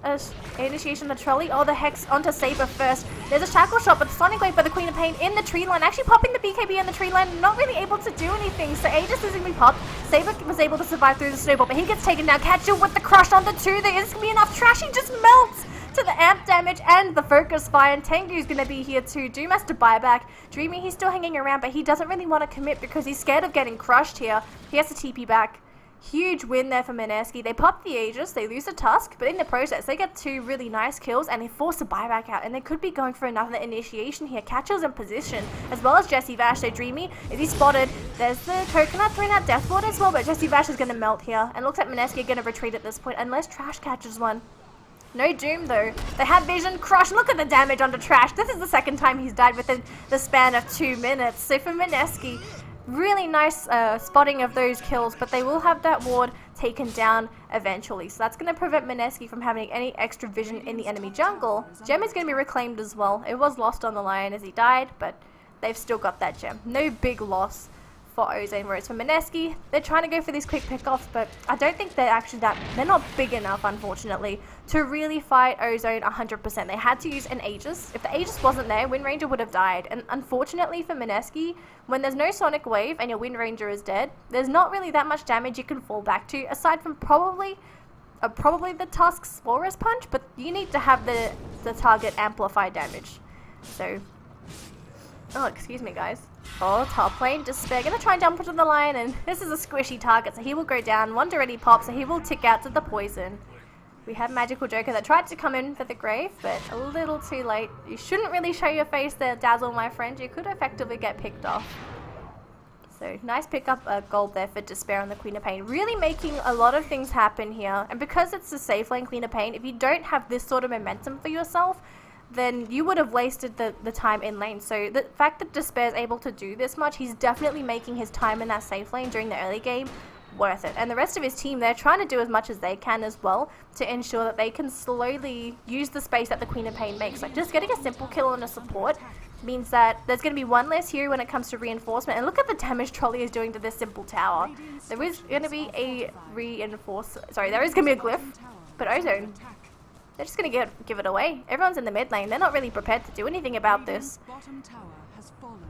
a initiation on the Trolley. Oh, the Hex onto Saber first. There's a shackle shot, but Sonic Wave by the Queen of Pain in the tree line, actually popping the BKB in the tree line, not really able to do anything. So Aegis isn't going to be popped. Saber was able to survive through the snowball, but he gets taken down. Catcher with the crush on the 2. There isn't going to be enough. Trashy just melts to the amp damage and the focus fire, and Tengu's going to be here too. Doom has to buy back. Dreamy, he's still hanging around, but he doesn't really want to commit because he's scared of getting crushed here. He has to TP back. Huge win there for Mineski. They pop the Aegis, they lose the Tusk, but in the process they get 2 really nice kills and they force a buyback out, and they could be going for another initiation here. Catcher's in position, as well as Jesse Vash. So Dreamy, is he spotted? There's the Coconut throwing out Death Ward as well, but Jesse Vash is going to melt here, and looks like Mineski are going to retreat at this point unless Trash catches one. No Doom though. They have vision. Crush. Look at the damage onto Trash. This is the second time he's died within the span of 2 minutes. So for Mineski, really nice spotting of those kills, but they will have that ward taken down eventually. So that's going to prevent Mineski from having any extra vision in the enemy jungle. Gem is going to be reclaimed as well. It was lost on the Lion as he died, but they've still got that gem. No big loss for Ozone, whereas for Mineski, they're trying to go for these quick pickoffs, but I don't think they're actually they're not big enough, unfortunately, to really fight Ozone 100%. They had to use an Aegis. If the Aegis wasn't there, Wind Ranger would have died, and unfortunately for Mineski, when there's no Sonic Wave and your Wind Ranger is dead, there's not really that much damage you can fall back to, aside from probably the Tusk's Walrus Punch, but you need to have the target amplify damage. So, oh, excuse me guys. Oh, top lane, Despair gonna try and jump into the Lion, and this is a squishy target, so he will go down. One already pops, so he will tick out to the poison. We have Magical Joker that tried to come in for the grave, but a little too late. You shouldn't really show your face there, Dazzle, my friend. You could effectively get picked off. So, nice pick up gold there for Despair on the Queen of Pain. Really making a lot of things happen here, and because it's a safe lane Queen of Pain, if you don't have this sort of momentum for yourself, then you would have wasted the time in lane. So the fact that Despair is able to do this much, he's definitely making his time in that safe lane during the early game worth it. And the rest of his team, they're trying to do as much as they can as well to ensure that they can slowly use the space that the Queen of Pain makes. Like just getting a simple kill on a support means that there's going to be one less hero when it comes to reinforcement. And look at the damage Trolley is doing to this simple tower. There is going to be a there is going to be a glyph, but Ozone, they're just going to give it away. Everyone's in the mid lane. They're not really prepared to do anything about this. Bottom tower has fallen.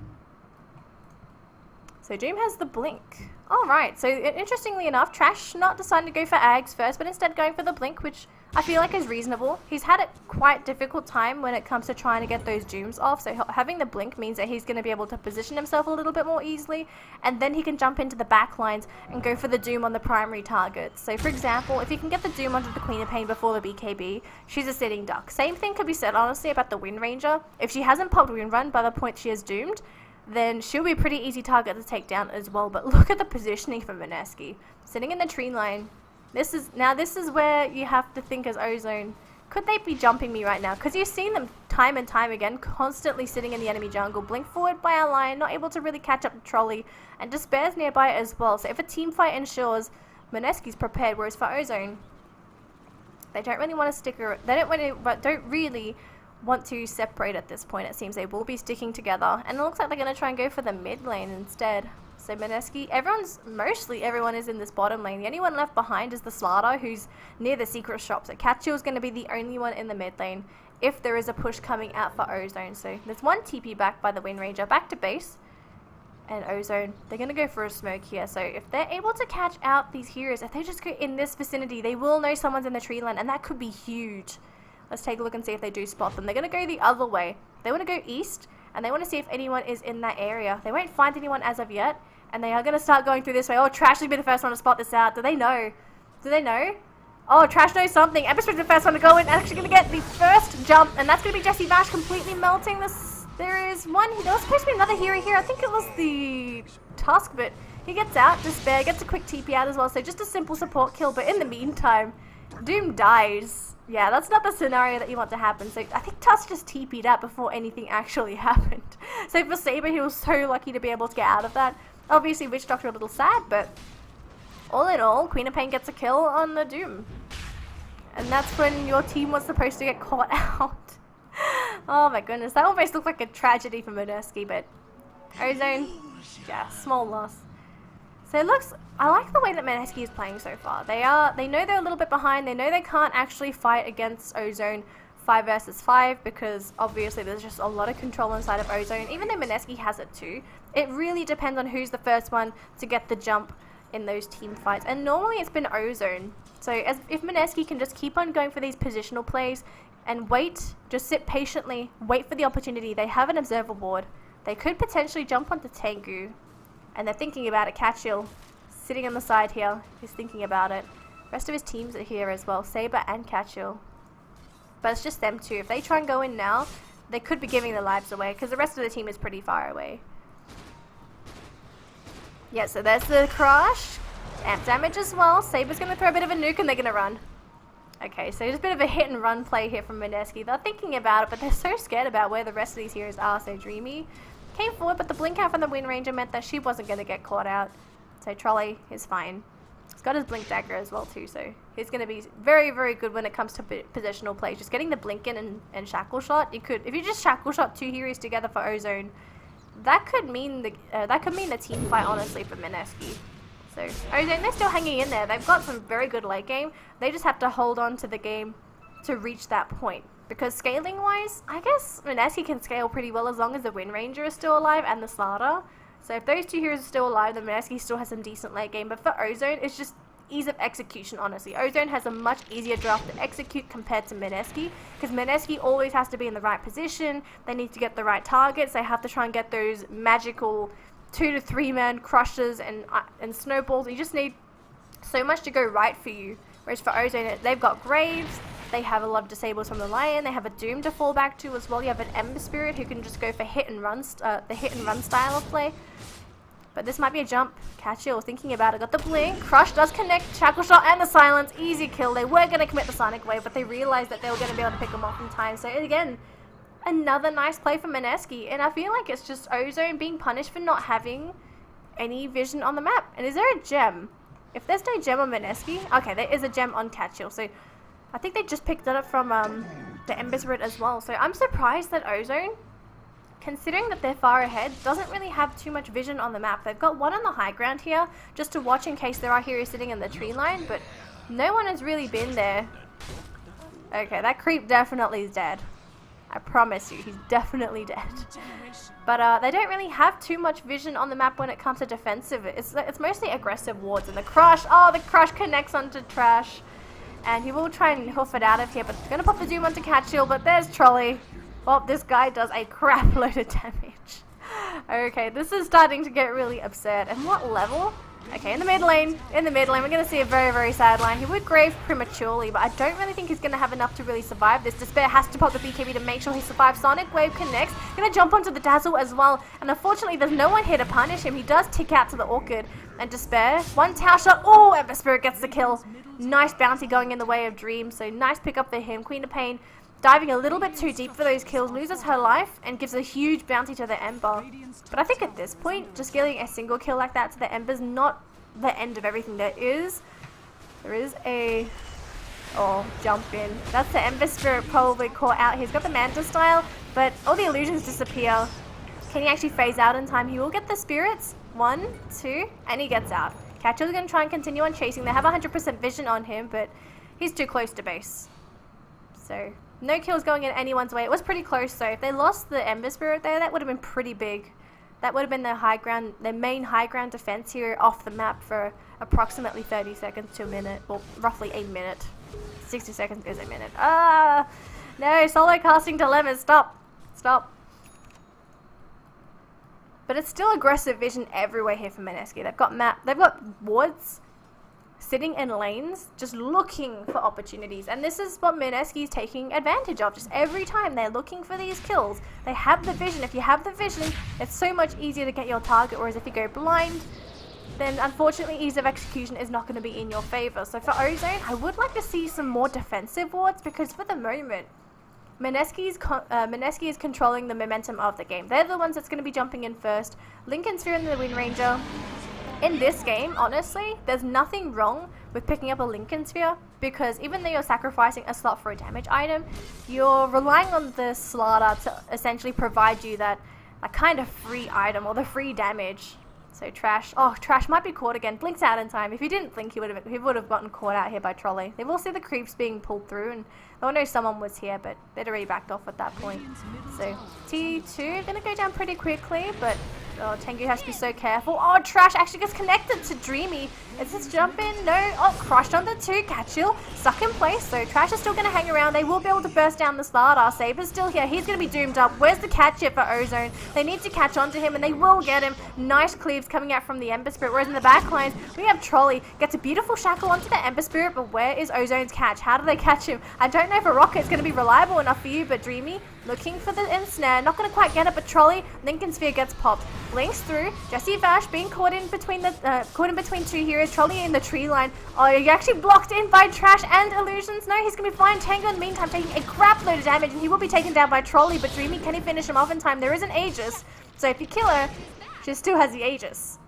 So Doom has the blink. Alright, so interestingly enough, Trash not deciding to go for Ags first, but instead going for the blink, which I feel like is reasonable. He's had a quite difficult time when it comes to trying to get those Dooms off, so having the blink means that he's going to be able to position himself a little bit more easily, and then he can jump into the back lines and go for the Doom on the primary target. So for example, if you can get the Doom onto the Queen of Pain before the BKB, she's a sitting duck. Same thing could be said honestly about the Wind Ranger. If she hasn't popped Wind Run by the point she is doomed, then she'll be a pretty easy target to take down as well. But look at the positioning for Mineski. Sitting in the tree line. This is where you have to think as Ozone. Could they be jumping me right now? Because you've seen them time and time again, constantly sitting in the enemy jungle. Blink forward by our line, not able to really catch up the trolley. And Despair's nearby as well. So if a team fight ensures, Mineski's prepared. Whereas for Ozone, they don't really want to stick around. They don't really want to separate at this point. It seems they will be sticking together, and it looks like they're going to try and go for the mid lane instead. So Mineski, mostly everyone is in this bottom lane. The only one left behind is the Slaughter, who's near the secret shop. So Catchill is going to be the only one in the mid lane if there is a push coming out for Ozone. So there's one TP back by the Wind Ranger, back to base. And Ozone, they're going to go for a smoke here. So if they're able to catch out these heroes, if they just go in this vicinity, they will know someone's in the tree line, and that could be huge. Let's take a look and see if they do spot them. They're going to go the other way. They want to go east, and they want to see if anyone is in that area. They won't find anyone as of yet, and they are going to start going through this way. Oh, Trash will be the first one to spot this out. Do they know? Do they know? Oh, Trash knows something. Empress will be the first one to go in, and actually going to get the first jump, and that's going to be Jesse Vash completely melting this. There was supposed to be another hero here. I think it was the Tusk, but he gets out. Despair gets a quick TP out as well, so just a simple support kill, but in the meantime, Doom dies. Yeah, that's not the scenario that you want to happen. So I think Tusk just TP'd out before anything actually happened. So for Saber, he was so lucky to be able to get out of that. Obviously, Witch Doctor a little sad, but all in all, Queen of Pain gets a kill on the Doom. And that's when your team was supposed to get caught out. Oh my goodness, that almost looked like a tragedy for Mineski, but Ozone, yeah, small loss. So it looks, I like the way that Mineski is playing so far. They know they're a little bit behind. They know they can't actually fight against Ozone 5 versus 5 because obviously there's just a lot of control inside of Ozone. Even though Mineski has it too, it really depends on who's the first one to get the jump in those team fights. And normally it's been Ozone. So if Mineski can just keep on going for these positional plays and wait, just sit patiently, wait for the opportunity. They have an observer ward. They could potentially jump onto Tengu. And they're thinking about it. Catchill, sitting on the side here, is thinking about it. The rest of his teams are here as well, Saber and Catchill. But it's just them two. If they try and go in now, they could be giving their lives away, because the rest of the team is pretty far away. Yeah, so there's the crush. Amp damage as well. Saber's going to throw a bit of a nuke and they're going to run. Okay, so just a bit of a hit and run play here from Mineski. They're thinking about it, but they're so scared about where the rest of these heroes are. So Dreamy came forward, but the blink out from the Wind Ranger meant that she wasn't going to get caught out. So Trolley is fine. He's got his blink dagger as well too, so he's going to be very, very good when it comes to positional play. Just getting the blink in and shackle shot. If you just shackle shot two heroes together for Ozone, that could mean the team fight honestly for Mineski. So Ozone, they're still hanging in there. They've got some very good late game. They just have to hold on to the game to reach that point. Because scaling-wise, I guess Mineski can scale pretty well as long as the Wind Ranger is still alive and the Slaughter. So if those two heroes are still alive, then Mineski still has some decent late game. But for Ozone, it's just ease of execution, honestly. Ozone has a much easier draft to execute compared to Mineski. Because Mineski always has to be in the right position. They need to get the right targets. They have to try and get those magical 2 to 3 man crushes and snowballs. You just need so much to go right for you. Whereas for Ozone, they've got Graves. They have a lot of disables from the Lion. They have a Doom to fall back to as well. You have an Ember Spirit who can just go for the hit and run style of play. But this might be a jump. Catchill thinking about it. Got the blink. Crush does connect. Shackle shot and the silence. Easy kill. They were going to commit the Sonic Wave, but they realized that they were going to be able to pick them off in time. So again, another nice play for Mineski. And I feel like it's just Ozone being punished for not having any vision on the map. And is there a gem? If there's no gem on Mineski, okay, there is a gem on Catchill. So I think they just picked it up from the Ember Spirit as well. So I'm surprised that Ozone, considering that they're far ahead, doesn't really have too much vision on the map. They've got one on the high ground here, just to watch in case there are heroes sitting in the tree line, but no one has really been there Okay, that creep definitely is dead. I promise you, he's definitely dead. But they don't really have too much vision on the map when it comes to defensive. It's mostly aggressive wards, and the crush. Oh, the crush connects onto Trash, and he will try and hoof it out of here. But gonna pop the Doom onto Catchill. But there's Trolley. Well, this guy does a crap load of damage. Okay, this is starting to get really absurd. And what level? Okay, in the mid lane, we're going to see a very, very sad line. He would grave prematurely, but I don't really think he's going to have enough to really survive this. Despair has to pop the BKB to make sure he survives. Sonic Wave connects, going to jump onto the Dazzle as well, and unfortunately there's no one here to punish him. He does tick out to the Orchid, and Despair, one tower shot, oh, Ember Spirit gets the kill. Nice bounty going in the way of Dream, so nice pick up for him. Queen of Pain diving a little bit too deep for those kills, loses her life, and gives a huge bounty to the Ember. But I think at this point, just getting a single kill like that to the Ember's not the end of everything. There is a jump in. That's the Ember Spirit probably caught out. He's got the Manta style, but all the illusions disappear. Can he actually phase out in time? He will get the spirits. 1, 2, and he gets out. Catchill's going to try and continue on chasing. They have 100% vision on him, but he's too close to base. So no kills going in anyone's way. It was pretty close though. If they lost the Ember Spirit there, that would have been pretty big. That would have been their main high ground defense here off the map for approximately 30 seconds to a minute. Well, roughly a minute. 60 seconds is a minute. No, solo casting dilemmas. Stop. But it's still aggressive vision everywhere here for Mineski. They've got wards sitting in lanes, just looking for opportunities. And this is what Mineski is taking advantage of. Just every time they're looking for these kills, they have the vision. If you have the vision, it's so much easier to get your target. Whereas if you go blind, then unfortunately ease of execution is not going to be in your favor. So for Ozone, I would like to see some more defensive wards, because for the moment, Mineski is controlling the momentum of the game. They're the ones that's going to be jumping in first. Lincoln Sphere and the Wind Ranger. In this game, honestly, there's nothing wrong with picking up a Lincoln Sphere, because even though you're sacrificing a slot for a damage item, you're relying on the Slardar to essentially provide you that kind of free item, or the free damage. So Trash might be caught again. Blinks out in time. If he didn't blink, he would have gotten caught out here by Trolley. They will see the creeps being pulled through, and they'll know someone was here, but they'd already backed off at that point. So T2 gonna go down pretty quickly, but Tengu has to be so careful. Oh, Trash actually gets connected to Dreamy. Is this jump in? No. Oh, crushed on the 2. Catchill stuck in place. So Trash is still going to hang around. They will be able to burst down the Slardar. Saber's still here. He's going to be doomed up. Where's the catch it for Ozone? They need to catch on to him, and they will get him. Nice cleaves coming out from the Ember Spirit. Whereas in the back lines, we have Trolley. Gets a beautiful shackle onto the Ember Spirit, but where is Ozone's catch? How do they catch him? I don't know if a rocket's going to be reliable enough for you, but Dreamy looking for the ensnare. Not going to quite get it, but Trolley, Lincoln Sphere gets popped. Blinks through. Jesse Vash being caught in between two heroes. Trolley in the tree line. Oh, you're actually blocked in by Trash and Illusions. No, he's going to be fine. Tango in the meantime taking a crap load of damage, and he will be taken down by Trolley, but Dreamy, can he finish him off in time? There is an Aegis, so if you kill her, she still has the Aegis.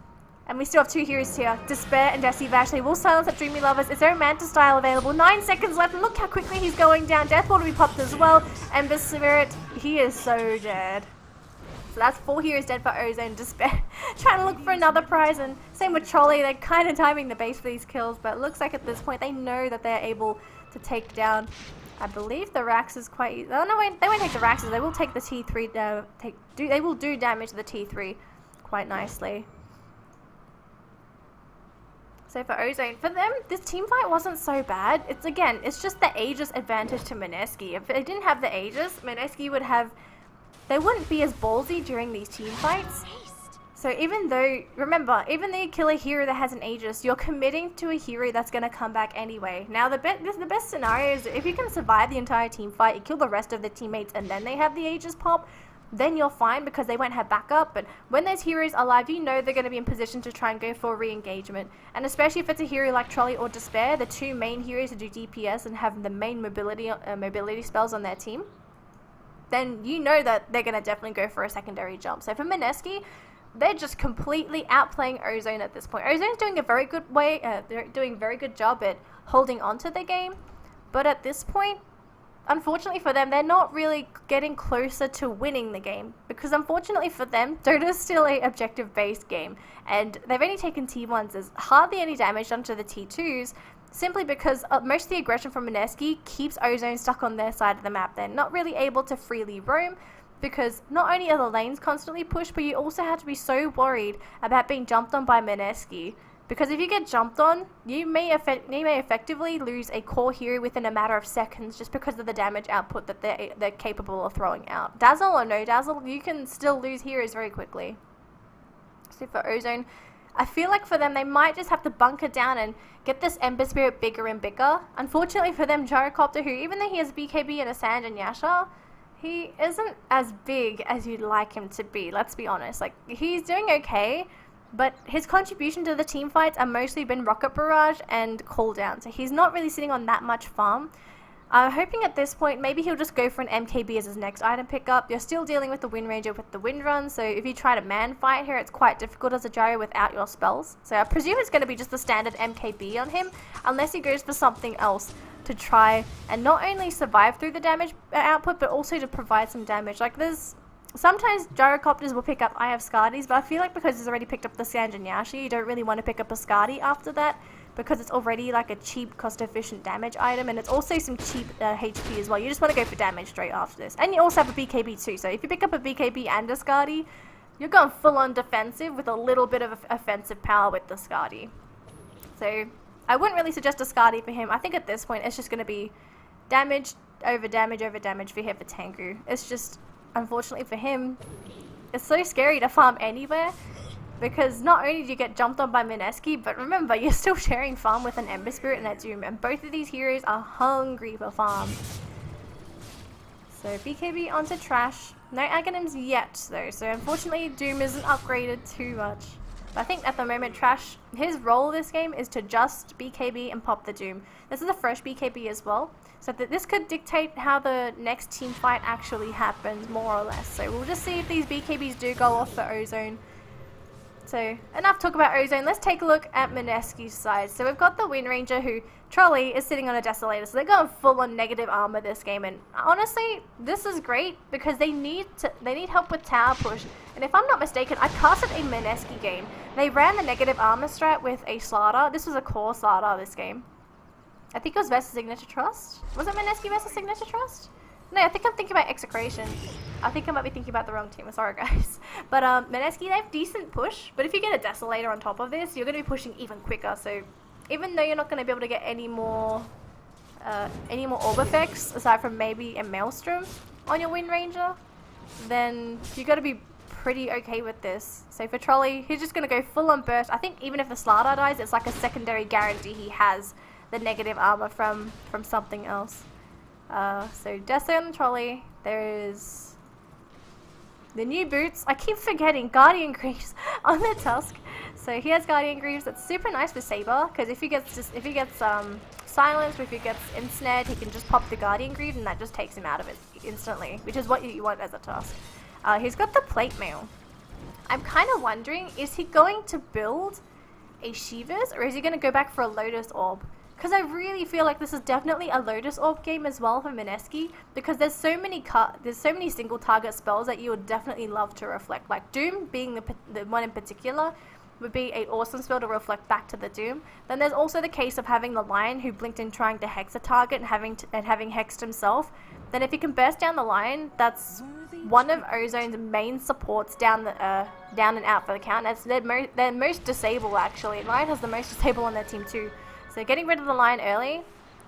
And we still have 2 heroes here, Despair and Jesse Vash. They will silence up Dreamy Lovers. Is there a Manta style available? 9 seconds left, and look how quickly he's going down. Deathball to be popped as well. Ember Spirit, he is so dead. So that's 4 heroes dead for Ozone. Despair trying to look for another prize, and same with Trolley. They're kind of timing the base for these kills, but it looks like at this point they know that they're able to take down, I believe the Rax is quite easy. Oh no, wait, they won't take the Raxes. They will take the T3. They will do damage to the T3 quite nicely. So for Ozone, for them, this team fight wasn't so bad. It's just the Aegis advantage to Mineski. If they didn't have the Aegis, Mineski they wouldn't be as ballsy during these team fights. So even though you kill a hero that has an Aegis, you're committing to a hero that's going to come back anyway. Now the best scenario is if you can survive the entire team fight, you kill the rest of the teammates, and then they have the Aegis pop, then you're fine because they won't have backup. But when those heroes are alive, you know they're going to be in position to try and go for re-engagement. And especially if it's a hero like Trolley or Despair, the 2 main heroes who do DPS and have the main mobility spells on their team, then you know that they're going to definitely go for a secondary jump. So for Mineski, they're just completely outplaying Ozone at this point. Ozone's doing a very good they're doing a very good job at holding on to the game, but at this point, unfortunately for them, they're not really getting closer to winning the game, because unfortunately for them, Dota is still a objective-based game, and they've only taken T1s. There's hardly any damage onto the T2s, simply because most of the aggression from Mineski keeps Ozone stuck on their side of the map. They're not really able to freely roam because not only are the lanes constantly pushed, but you also have to be so worried about being jumped on by Mineski. Because if you get jumped on, you may effectively lose a core hero within a matter of seconds just because of the damage output that they're capable of throwing out. Dazzle or no Dazzle, you can still lose heroes very quickly. So for Ozone, I feel like for them, they might just have to bunker down and get this Ember Spirit bigger and bigger. Unfortunately for them, Gyrocopter, who even though he has BKB and a Sand and Yasha, he isn't as big as you'd like him to be, let's be honest. Like, he's doing okay, but his contribution to the team fights are mostly been Rocket Barrage and Cooldown, so he's not really sitting on that much farm. I'm hoping at this point, maybe he'll just go for an MKB as his next item pickup. You're still dealing with the Wind Ranger with the Wind Run, so if you try to man fight here, it's quite difficult as a gyro without your spells. So I presume it's going to be just the standard MKB on him, unless he goes for something else to try and not only survive through the damage output, but also to provide some damage. Like, sometimes Gyrocopters will pick up I have Skardis, but I feel like because he's already picked up the Sanjanyashi, you don't really want to pick up a Skardi after that, because it's already like a cheap, cost-efficient damage item, and it's also some cheap HP as well. You just want to go for damage straight after this. And you also have a BKB too, so if you pick up a BKB and a Skardi, you're going full-on defensive with a little bit of offensive power with the Skardi. So I wouldn't really suggest a Skardi for him. I think at this point it's just going to be damage over damage over damage for Tengu. It's just, unfortunately for him, it's so scary to farm anywhere, because not only do you get jumped on by Mineski, but remember, you're still sharing farm with an Ember Spirit and a Doom, and both of these heroes are hungry for farm. So BKB onto Trash. No Aghanims yet though, so unfortunately Doom isn't upgraded too much. But I think at the moment Trash, his role this game is to just BKB and pop the Doom. This is a fresh BKB as well, so that this could dictate how the next team fight actually happens, more or less. So we'll just see if these BKBs do go off for Ozone. So enough talk about Ozone, let's take a look at Mineski's side. So we've got the Wind Ranger, who Trolley is sitting on a Desolator, so they're going full on negative armor this game, and honestly this is great because they need help with tower push. And if I'm not mistaken, I casted a Mineski game. They ran the negative armor strat with a Slardar. This was a core Slardar this game. I think it was versus Signature Trust. Was it Mineski versus Signature Trust? No, I think I'm thinking about Execration. I think I might be thinking about the wrong team. I'm sorry, guys. But Mineski, they have decent push. But if you get a Desolator on top of this, you're going to be pushing even quicker. So even though you're not going to be able to get any more orb effects, aside from maybe a Maelstrom on your Wind Ranger, then you got to be pretty okay with this. So for Trolley, he's just going to go full on burst. I think even if the Slardar dies, it's like a secondary guarantee he has the negative armor from something else. So Deso on the Trolley. There's the new boots. I keep forgetting Guardian Greaves on the Tusk. So he has Guardian Greaves. That's super nice for Saber, because if he gets silenced or if he gets ensnared, he can just pop the Guardian Greaves and that just takes him out of it instantly, which is what you want as a Tusk. He's got the Plate Mail. I'm kind of wondering, is he going to build a Shivers or is he going to go back for a Lotus Orb? Because I really feel like this is definitely a Lotus Orb game as well for Mineski, because there's so many single target spells that you would definitely love to reflect. Like Doom being the one in particular would be an awesome spell to reflect back to the Doom. Then there's also the case of having the Lion who blinked in trying to hex a target and having hexed himself. Then if he can burst down the Lion, that's one of Ozone's main supports down and out for the count. That's their most disable actually. Lion has the most disable on their team too. So getting rid of the Lion early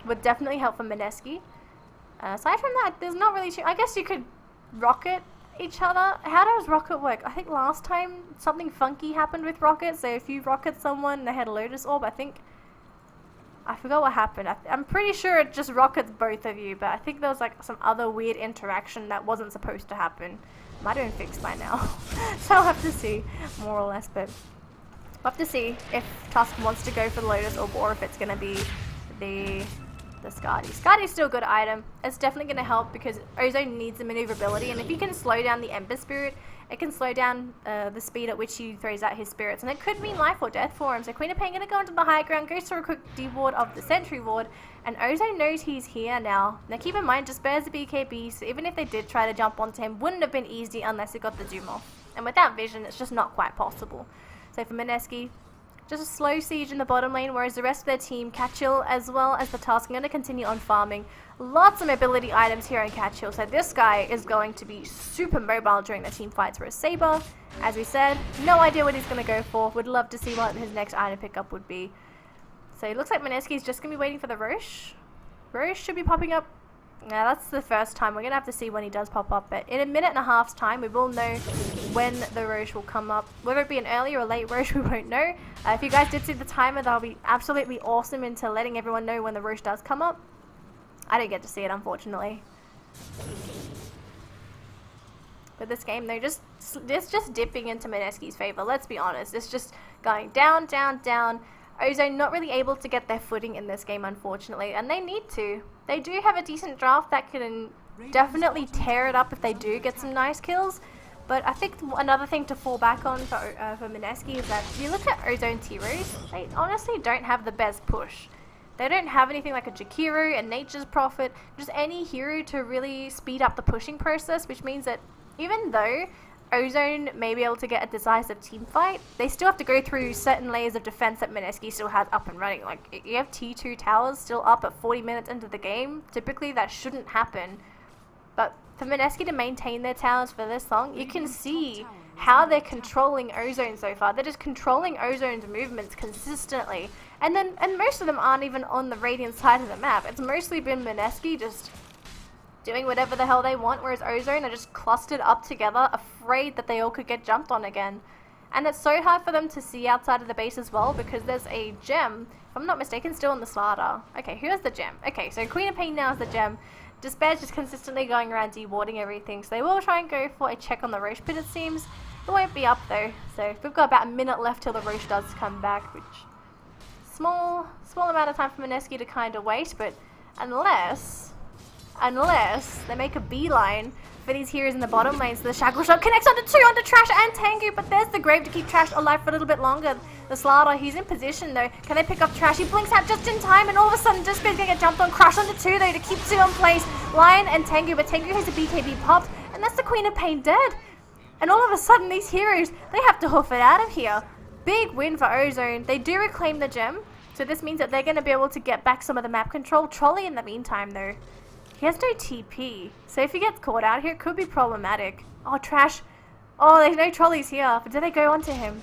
would definitely help for Mineski. Aside from that, there's not really I guess you could rocket each other. How does rocket work? I think last time something funky happened with rocket. So if you rocket someone and they had a Lotus Orb, I forgot what happened. I'm pretty sure it just rockets both of you, but I think there was like some other weird interaction that wasn't supposed to happen. Might have been fixed by now. So I'll have to see, more or less, but we'll have to see if Tusk wants to go for the Lotus Orb or if it's going to be the Skardi. Skardi's still a good item. It's definitely going to help because Ozone needs the maneuverability, and if you can slow down the Ember Spirit, it can slow down the speed at which he throws out his spirits, and it could mean life or death for him. So Queen of Pain going to go into the high ground, goes for a quick D-ward of the Sentry Ward, and Ozone knows he's here now. Now keep in mind, just bears the BKB, so even if they did try to jump onto him, wouldn't have been easy unless he got the Doom off. And without vision, it's just not quite possible. So for Mineski, Just a slow siege in the bottom lane, whereas the rest of their team, Catchill as well as the Tusk, are going to continue on farming. Lots of mobility items here on Catchill, so this guy is going to be super mobile during the team fights for a Saber. As we said, no idea what he's going to go for. Would love to see what his next item pickup would be. So it looks like Mineski is just going to be waiting for the Roche. Roche should be popping up. Now that's the first time. We're going to have to see when he does pop up. But in a minute and a half's time, we will know when the Roche will come up. Whether it be an early or a late Roche, we won't know. If you guys did see the timer, that'll be absolutely awesome into letting everyone know when the Roche does come up. I didn't get to see it, unfortunately. But this game, they're just dipping into Mineski's favor. Let's be honest. It's just going down, down, down. Ozone not really able to get their footing in this game, unfortunately, and they need to. They do have a decent draft that can definitely tear it up if they do get some nice kills, but I think another thing to fall back on for Mineski is that if you look at Ozone's heroes, they honestly don't have the best push. They don't have anything like a Jakiro, a Nature's Prophet, just any hero to really speed up the pushing process, which means that even though Ozone may be able to get a decisive team fight, they still have to go through certain layers of defense that Mineski still has up and running. Like, you have T2 towers still up at 40 minutes into the game. Typically, that shouldn't happen. But for Mineski to maintain their towers for this long, you can see how they're controlling Ozone so far. They're just controlling Ozone's movements consistently. And most of them aren't even on the Radiant side of the map. It's mostly been Mineski just doing whatever the hell they want, whereas Ozone are just clustered up together, afraid that they all could get jumped on again. And it's so hard for them to see outside of the base as well, because there's a gem, if I'm not mistaken, still on the Slardar. Okay, here's the gem. Okay, so Queen of Pain now is the gem. Despair's just consistently going around dewarding everything, so they will try and go for a check on the Roche pit, it seems. It won't be up though, so we've got about a minute left till the Roche does come back, which small amount of time for Mineski to kind of wait, but unless they make a beeline for these heroes in the bottom lane, so the Shackle Shot connects onto two, onto Trash and Tengu, but there's the Grave to keep Trash alive for a little bit longer. The Slardar, he's in position though. Can they pick up Trash? He blinks out just in time, and all of a sudden Despair's gonna get jumped on. Crush onto two though to keep two on place. Lion and Tengu, but Tengu has a BKB popped, and that's the Queen of Pain dead. And all of a sudden these heroes, they have to hoof it out of here. Big win for Ozone. They do reclaim the gem, so this means that they're gonna be able to get back some of the map control. Trolley in the meantime though, he has no TP, so if he gets caught out here, it could be problematic. Oh, Trash. Oh, there's no trolleys here, but do they go onto him?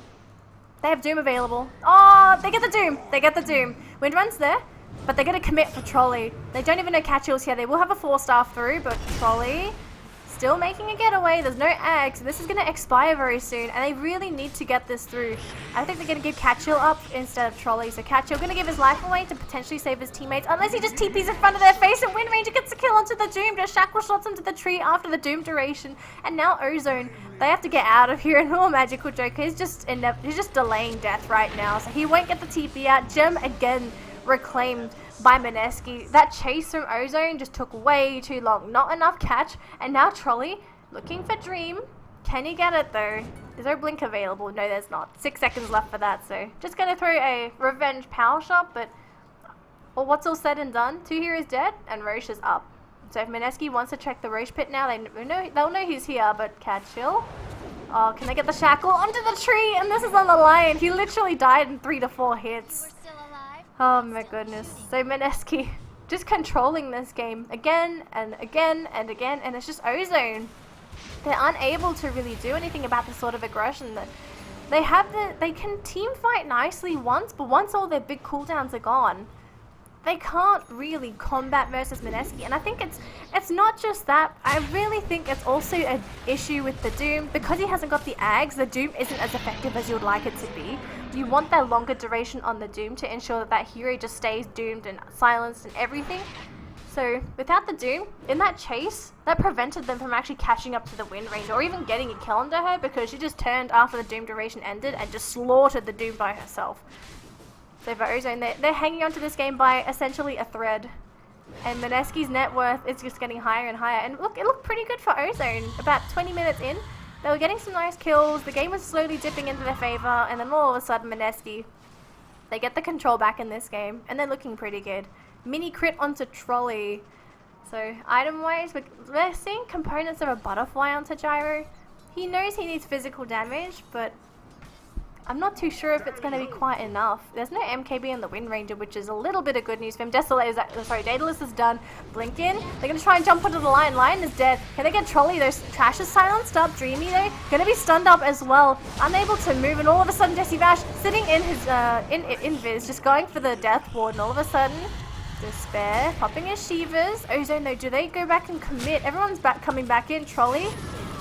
They have Doom available. Oh, they get the Doom. They get the Doom. Windrun's there, but they're going to commit for Trolley. They don't even know Catchill's here. They will have a 4-star through, but Trolley still making a getaway. There's no egg, so this is going to expire very soon, and they really need to get this through. I think they're going to give Catchill up instead of Trolley, so Catchill going to give his life away to potentially save his teammates, unless he just TPs in front of their face, and Wind Ranger gets a kill onto the Doom, just Shackle Shots into the tree after the Doom duration, and now Ozone, they have to get out of here, and Magical Joker is just delaying death right now, so he won't get the TP out. Gem again reclaimed by Mineski. That chase from Ozone just took way too long. Not enough catch, and now Trolley looking for Dream. Can he get it though? Is there a blink available? No, there's not. 6 seconds left for that, so just gonna throw a revenge power shot, but what's all said and done, 2 heroes dead and Roche is up. So if Mineski wants to check the Roche pit now, they'll know he's here, but Catchill. Oh, can they get the Shackle onto the tree? And this is on the line. He literally died in 3 to 4 hits. Oh my goodness. So Mineski just controlling this game again and again and again, and it's just Ozone. They're unable to really do anything about this sort of aggression. That they can team fight nicely once, but once all their big cooldowns are gone, they can't really combat versus Mineski. And I think it's not just that. I really think it's also an issue with the Doom. Because he hasn't got the Ags, the Doom isn't as effective as you would like it to be. You want that longer duration on the Doom to ensure that hero just stays doomed and silenced and everything. So without the Doom, in that chase, that prevented them from actually catching up to the Wind Ranger or even getting a kill under her, because she just turned after the Doom duration ended and just slaughtered the Doom by herself. So for Ozone, they're hanging on to this game by essentially a thread. And Mineski's net worth is just getting higher and higher. And look, it looked pretty good for Ozone. About 20 minutes in, they were getting some nice kills. The game was slowly dipping into their favor. And then all of a sudden, Mineski, they get the control back in this game. And they're looking pretty good. Mini crit onto Trolley. So item-wise, we're seeing components of a butterfly onto Gyro. He knows he needs physical damage, but I'm not too sure if it's going to be quite enough. There's no MKB in the Wind Ranger, which is a little bit of good news for him. Daedalus is done. Blink in. They're going to try and jump onto the Lion. Lion is dead. Can they get Trolley? Those Trash is silenced up. Dreamy though, going to be stunned up as well. Unable to move, and all of a sudden Jesse Vash sitting in his invis, just going for the Death Ward, and all of a sudden Despair popping his Shivers. Ozone though, do they go back and commit? Everyone's coming back in. Trolley.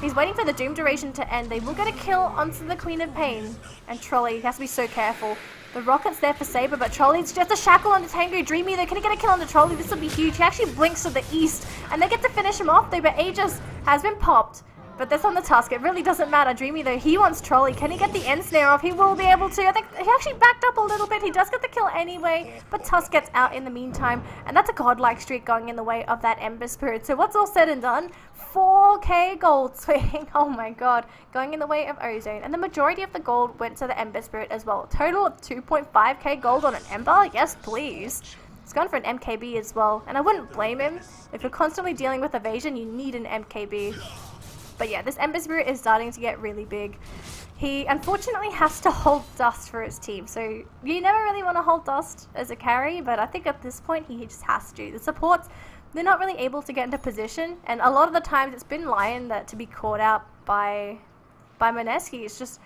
He's waiting for the Doom duration to end. They will get a kill onto the Queen of Pain. And Trolley has to be so careful. The Rocket's there for Saber, but Trolley's just a shackle on the Tango. Dreamy, they're going to get a kill on the Trolley. This will be huge. He actually blinks to the east. And they get to finish him off though, but Aegis has been popped. But that's on the Tusk. It really doesn't matter. Dreamy though, he wants Trolley. Can he get the end snare off? He will be able to. I think he actually backed up a little bit. He does get the kill anyway, but Tusk gets out in the meantime. And that's a godlike streak going in the way of that Ember Spirit. So what's all said and done? 4k gold swing. Oh my god. Going in the way of Ozone. And the majority of the gold went to the Ember Spirit as well. Total of 2.5k gold on an Ember? Yes, please. He's gone for an MKB as well. And I wouldn't blame him. If you're constantly dealing with evasion, you need an MKB. But yeah, this Ember Spirit is starting to get really big. He unfortunately has to hold Dust for his team. So you never really want to hold Dust as a carry, but I think at this point he just has to. The supports, they're not really able to get into position. And a lot of the times it's been Lion that to be caught out by Mineski. It's just,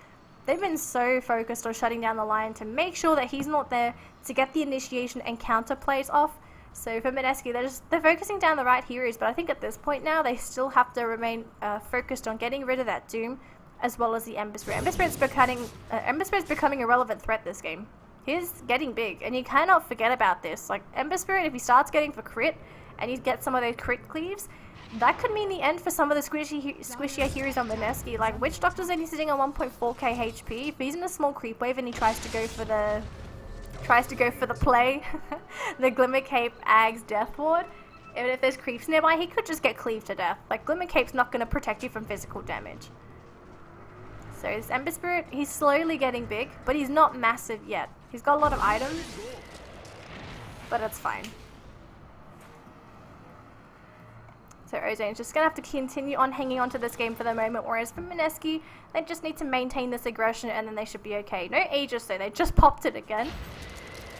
they've been so focused on shutting down the Lion to make sure that he's not there to get the initiation and counter plays off. So for Mineski, they're focusing down the right heroes, but I think at this point now they still have to remain focused on getting rid of that Doom, as well as the Ember Spirit. Ember Spirit's becoming a relevant threat this game. He's getting big, and you cannot forget about this. Like Ember Spirit, if he starts getting for crit, and he gets some of those crit cleaves, that could mean the end for some of the squishier heroes on Mineski. Like Witch Doctor's only sitting on 1.4k HP. If he's in a small creep wave and he tries to go for the play, the Glimmer Cape Ag's Death Ward, even if there's creeps nearby, he could just get cleaved to death. Like Glimmer Cape's not going to protect you from physical damage. So this Ember Spirit, he's slowly getting big, but he's not massive yet. He's got a lot of items, but it's fine. So Ozone's just going to have to continue on hanging on to this game for the moment, whereas for Mineski, they just need to maintain this aggression and then they should be okay. No Aegis though, they just popped it again.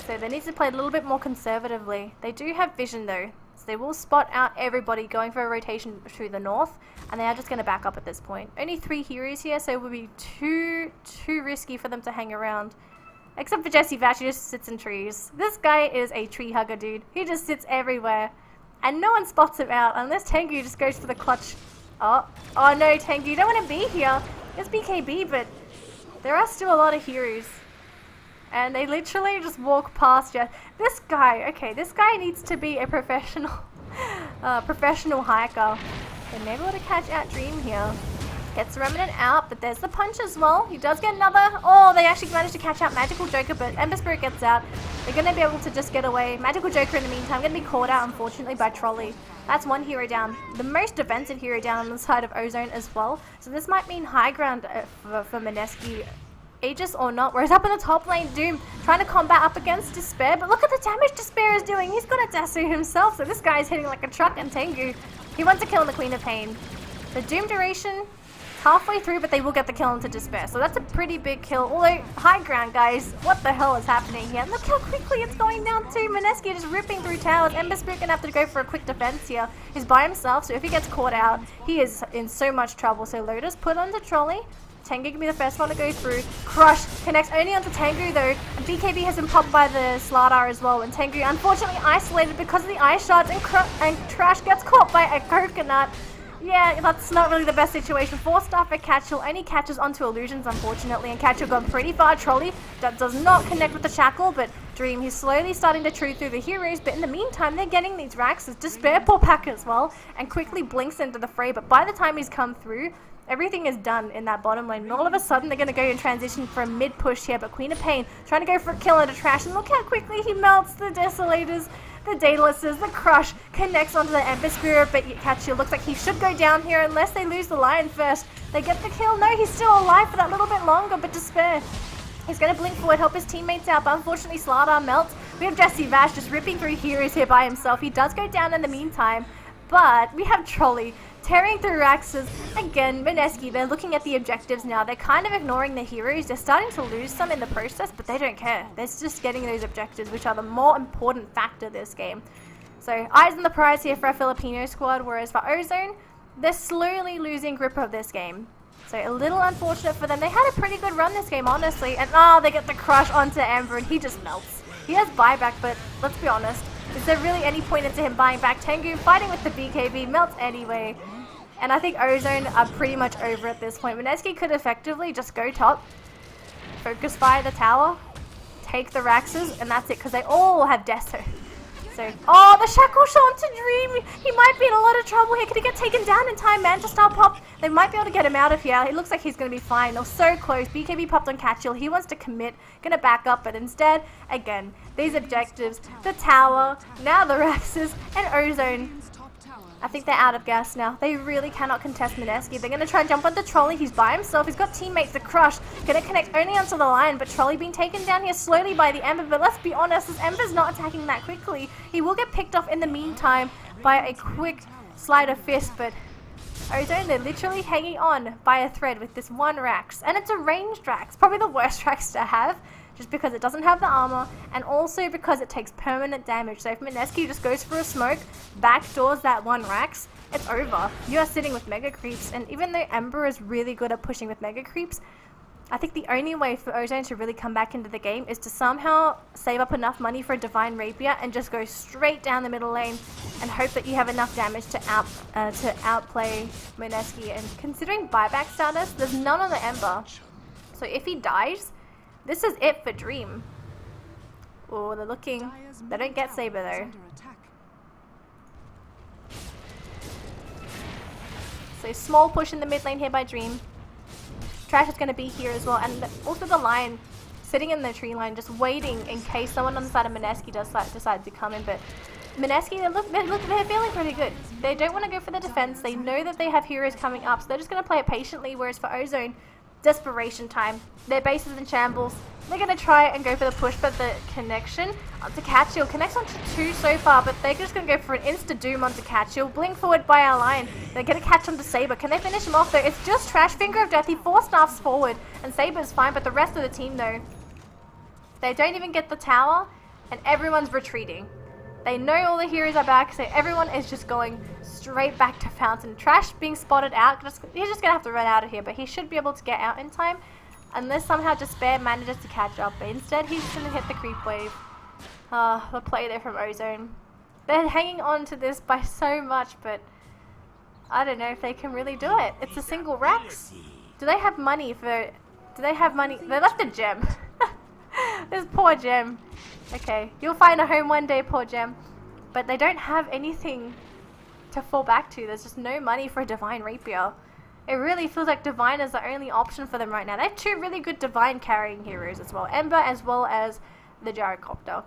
So they need to play a little bit more conservatively. They do have vision though, so they will spot out everybody going for a rotation through the north, and they are just going to back up at this point. Only 3 heroes here, so it would be too risky for them to hang around. Except for Jesse Vash, he just sits in trees. This guy is a tree hugger, dude. He just sits everywhere. And no one spots him out unless Tengu just goes for the clutch. Oh no, Tengu, you don't want to be here. It's BKB, but there are still a lot of heroes. And they literally just walk past you. This guy, okay, this guy needs to be a professional hiker. They're never able to catch out Dream here. Gets Remnant out, but there's the punch as well. He does get another. Oh, they actually managed to catch out Magical Joker, but Ember Spirit gets out. They're going to be able to just get away. Magical Joker in the meantime going to be caught out, unfortunately, by Trolley. That's one hero down. The most defensive hero down on the side of Ozone as well. So this might mean high ground for Mineski, Aegis or not. Whereas up in the top lane, Doom trying to combat up against Despair. But look at the damage Despair is doing. He's got a Dasu himself. So this guy is hitting like a truck, and Tengu, he wants to kill on the Queen of Pain. The Doom duration halfway through, but they will get the kill into Despair. So that's a pretty big kill. Although, high ground, guys. What the hell is happening here? Look how quickly it's going down too. Mineski just ripping through towers. Ember Spirit gonna have to go for a quick defense here. He's by himself, so if he gets caught out, he is in so much trouble. So Lotus put onto Trolley. Tengu can be the first one to go through. Crush connects only onto Tengu though. And BKB has been popped by the Slardar as well. And Tengu unfortunately isolated because of the ice shards, and Trash gets caught by a coconut. Yeah, that's not really the best situation. 4-star for Catchel. Only catches onto illusions, unfortunately, and Catchel gone pretty far. Trolley that does not connect with the shackle, but Dream, he's slowly starting to chew through the heroes, but in the meantime, they're getting these racks. Despair pull back as well, and quickly blinks into the fray, but by the time he's come through, everything is done in that bottom lane, and all of a sudden they're going to go and transition for a mid-push here, but Queen of Pain trying to go for a kill into Trash, and look how quickly he melts the Desolators. The Daedaluses, the Crush connects onto the Ember Spirit, but Catchel looks like he should go down here unless they lose the Lion first. They get the kill. No, he's still alive for that little bit longer, but Despair, he's going to blink forward, help his teammates out, but unfortunately Slardar melts. We have Jesse Vash just ripping through heroes here by himself. He does go down in the meantime, but we have Trolley tearing through Raxes. Again, Mineski, they're looking at the objectives now. They're kind of ignoring the heroes. They're starting to lose some in the process, but they don't care. They're just getting those objectives, which are the more important factor this game. So, eyes on the prize here for our Filipino squad, whereas for Ozone, they're slowly losing grip of this game. So, a little unfortunate for them. They had a pretty good run this game, honestly. And, they get the crush onto Ember, and he just melts. He has buyback, but let's be honest. Is there really any point into him buying back? Tengu fighting with the BKB, melts anyway. And I think Ozone are pretty much over at this point. Mineski could effectively just go top, focus fire the tower, take the Raxes, and that's it, because they all have Deso. So, the shackle shot to Dream. He might be in a lot of trouble here. Could he get taken down in time? Mantis Star pop. They might be able to get him out of here. It looks like he's going to be fine. They're so close. BKB popped on Catchill. He wants to commit. Going to back up, but instead, again, these objectives, the tower, now the Raxes, and Ozone. I think they're out of gas now. They really cannot contest Mineski. They're going to try and jump onto Trolley. He's by himself. He's got teammates to crush. Going to connect only onto the line, but Trolley being taken down here slowly by the Ember. But let's be honest, this Ember's not attacking that quickly. He will get picked off in the meantime by a quick slide of fist, but Ozone, they're literally hanging on by a thread with this one Rax. And it's a ranged Rax. Probably the worst Rax to have, just because it doesn't have the armor, and also because it takes permanent damage. So if Mineski just goes for a smoke, backdoors that one Rax, it's over. You are sitting with Mega Creeps, and even though Ember is really good at pushing with Mega Creeps, I think the only way for Ozone to really come back into the game is to somehow save up enough money for a Divine Rapier and just go straight down the middle lane and hope that you have enough damage to outplay Mineski. And considering buyback status, there's none on the Ember. So if he dies, this is it for Dream. Oh, they're looking. They don't get Saber though. So small push in the mid lane here by Dream. Trash is going to be here as well. And also the line, sitting in the tree line, just waiting in case someone on the side of Mineski does decide to come in. But Mineski, they're feeling pretty good. They don't want to go for the defense. They know that they have heroes coming up, so they're just going to play it patiently. Whereas for Ozone, desperation time. Their base is in shambles. They're going to try and go for the push, but the connection onto Catchill connects onto 2 so far, but they're just going to go for an insta-doom onto Catchill. Blink forward by our line. They're going to catch onto Saber. Can they finish him off though? It's just Trash, Finger of Death. He 4-staffs forward, and Saber's fine, but the rest of the team though, they don't even get the tower, and everyone's retreating. They know all the heroes are back, so everyone is just going straight back to Fountain. Trash being spotted out. He's just going to have to run out of here, but he should be able to get out in time unless somehow Despair manages to catch up. But instead, he's going to hit the creep wave. The play there from Ozone. They're hanging on to this by so much, but I don't know if they can really do it. It's a single Rax. Do they have money for... Do they have money? They left a gem. This poor gem. Okay, you'll find a home one day, poor gem. But they don't have anything to fall back to. There's just no money for a Divine Rapier. It really feels like Divine is the only option for them right now. They have 2 really good Divine carrying heroes as well. Ember as well as the Gyrocopter.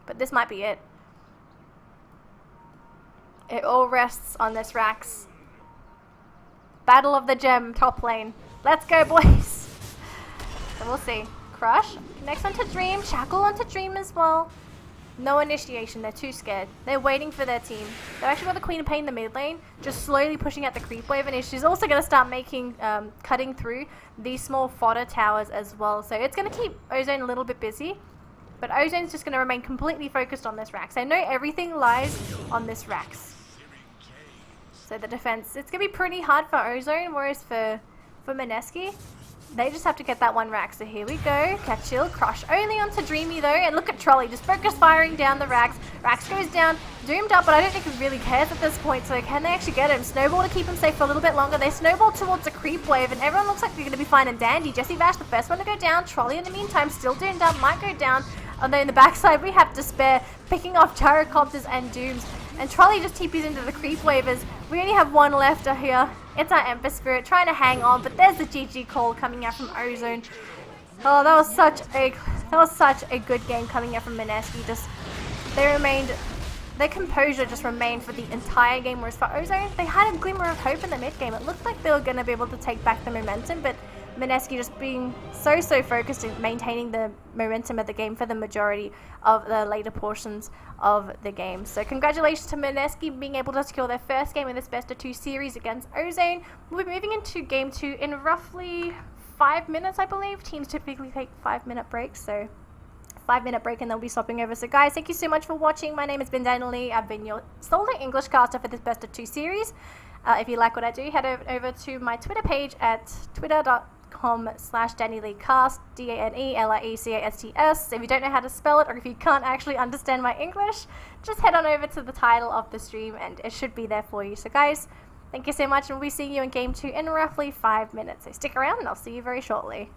But this might be it. It all rests on this Rax. Battle of the Gem, top lane. Let's go, boys. So we'll see. Crush connects onto Dream. Shackle onto Dream as well. No initiation. They're too scared. They're waiting for their team. They've actually got the Queen of Pain in the mid lane, just slowly pushing out the creep wave, and she's also going to start making, cutting through these small fodder towers as well. So it's going to keep Ozone a little bit busy, but Ozone's just going to remain completely focused on this Rax. I know everything lies on this Rax. So the defense, it's going to be pretty hard for Ozone, whereas for Mineski, they just have to get that one Rax. So here we go. Catchill, crush only onto Dreamy though. And look at Trolley, just focus firing down the Rax. Rax goes down, doomed up, but I don't think he really cares at this point. So can they actually get him? Snowball to keep him safe for a little bit longer. They snowball towards a creep wave, and everyone looks like they're going to be fine and dandy. Jessie Vash, the first one to go down. Trolley in the meantime, still doomed up, might go down. Although in the backside, we have Despair picking off Gyrocopters and Dooms. And Trolley just TPs into the creep wave as we only have one left here. It's our Emperor Spirit trying to hang on, but there's the GG call coming out from Ozone. Oh, that was such a good game coming out from Mineski. Just their composure just remained for the entire game. Whereas for Ozone, they had a glimmer of hope in the mid game. It looked like they were going to be able to take back the momentum, but Mineski just being so focused in maintaining the momentum of the game for the majority of the later portions of the game. So congratulations to Mineski being able to secure their first game in this best of 2 series against Ozone. We'll be moving into game 2 in roughly 5 minutes, I believe. Teams typically take 5-minute breaks, so 5-minute break and they'll be swapping over. So guys, thank you so much for watching. My name has been Danielle. I've been your solo English caster for this best of 2 series. If you like what I do, head over to my Twitter page at twitter.com/DanielleCast, DANELIECASTS. If you don't know how to spell it, or if you can't actually understand my English, just head on over to the title of the stream and it should be there for you. So guys, thank you so much, and we'll be seeing you in game 2 in roughly 5 minutes. So stick around and I'll see you very shortly.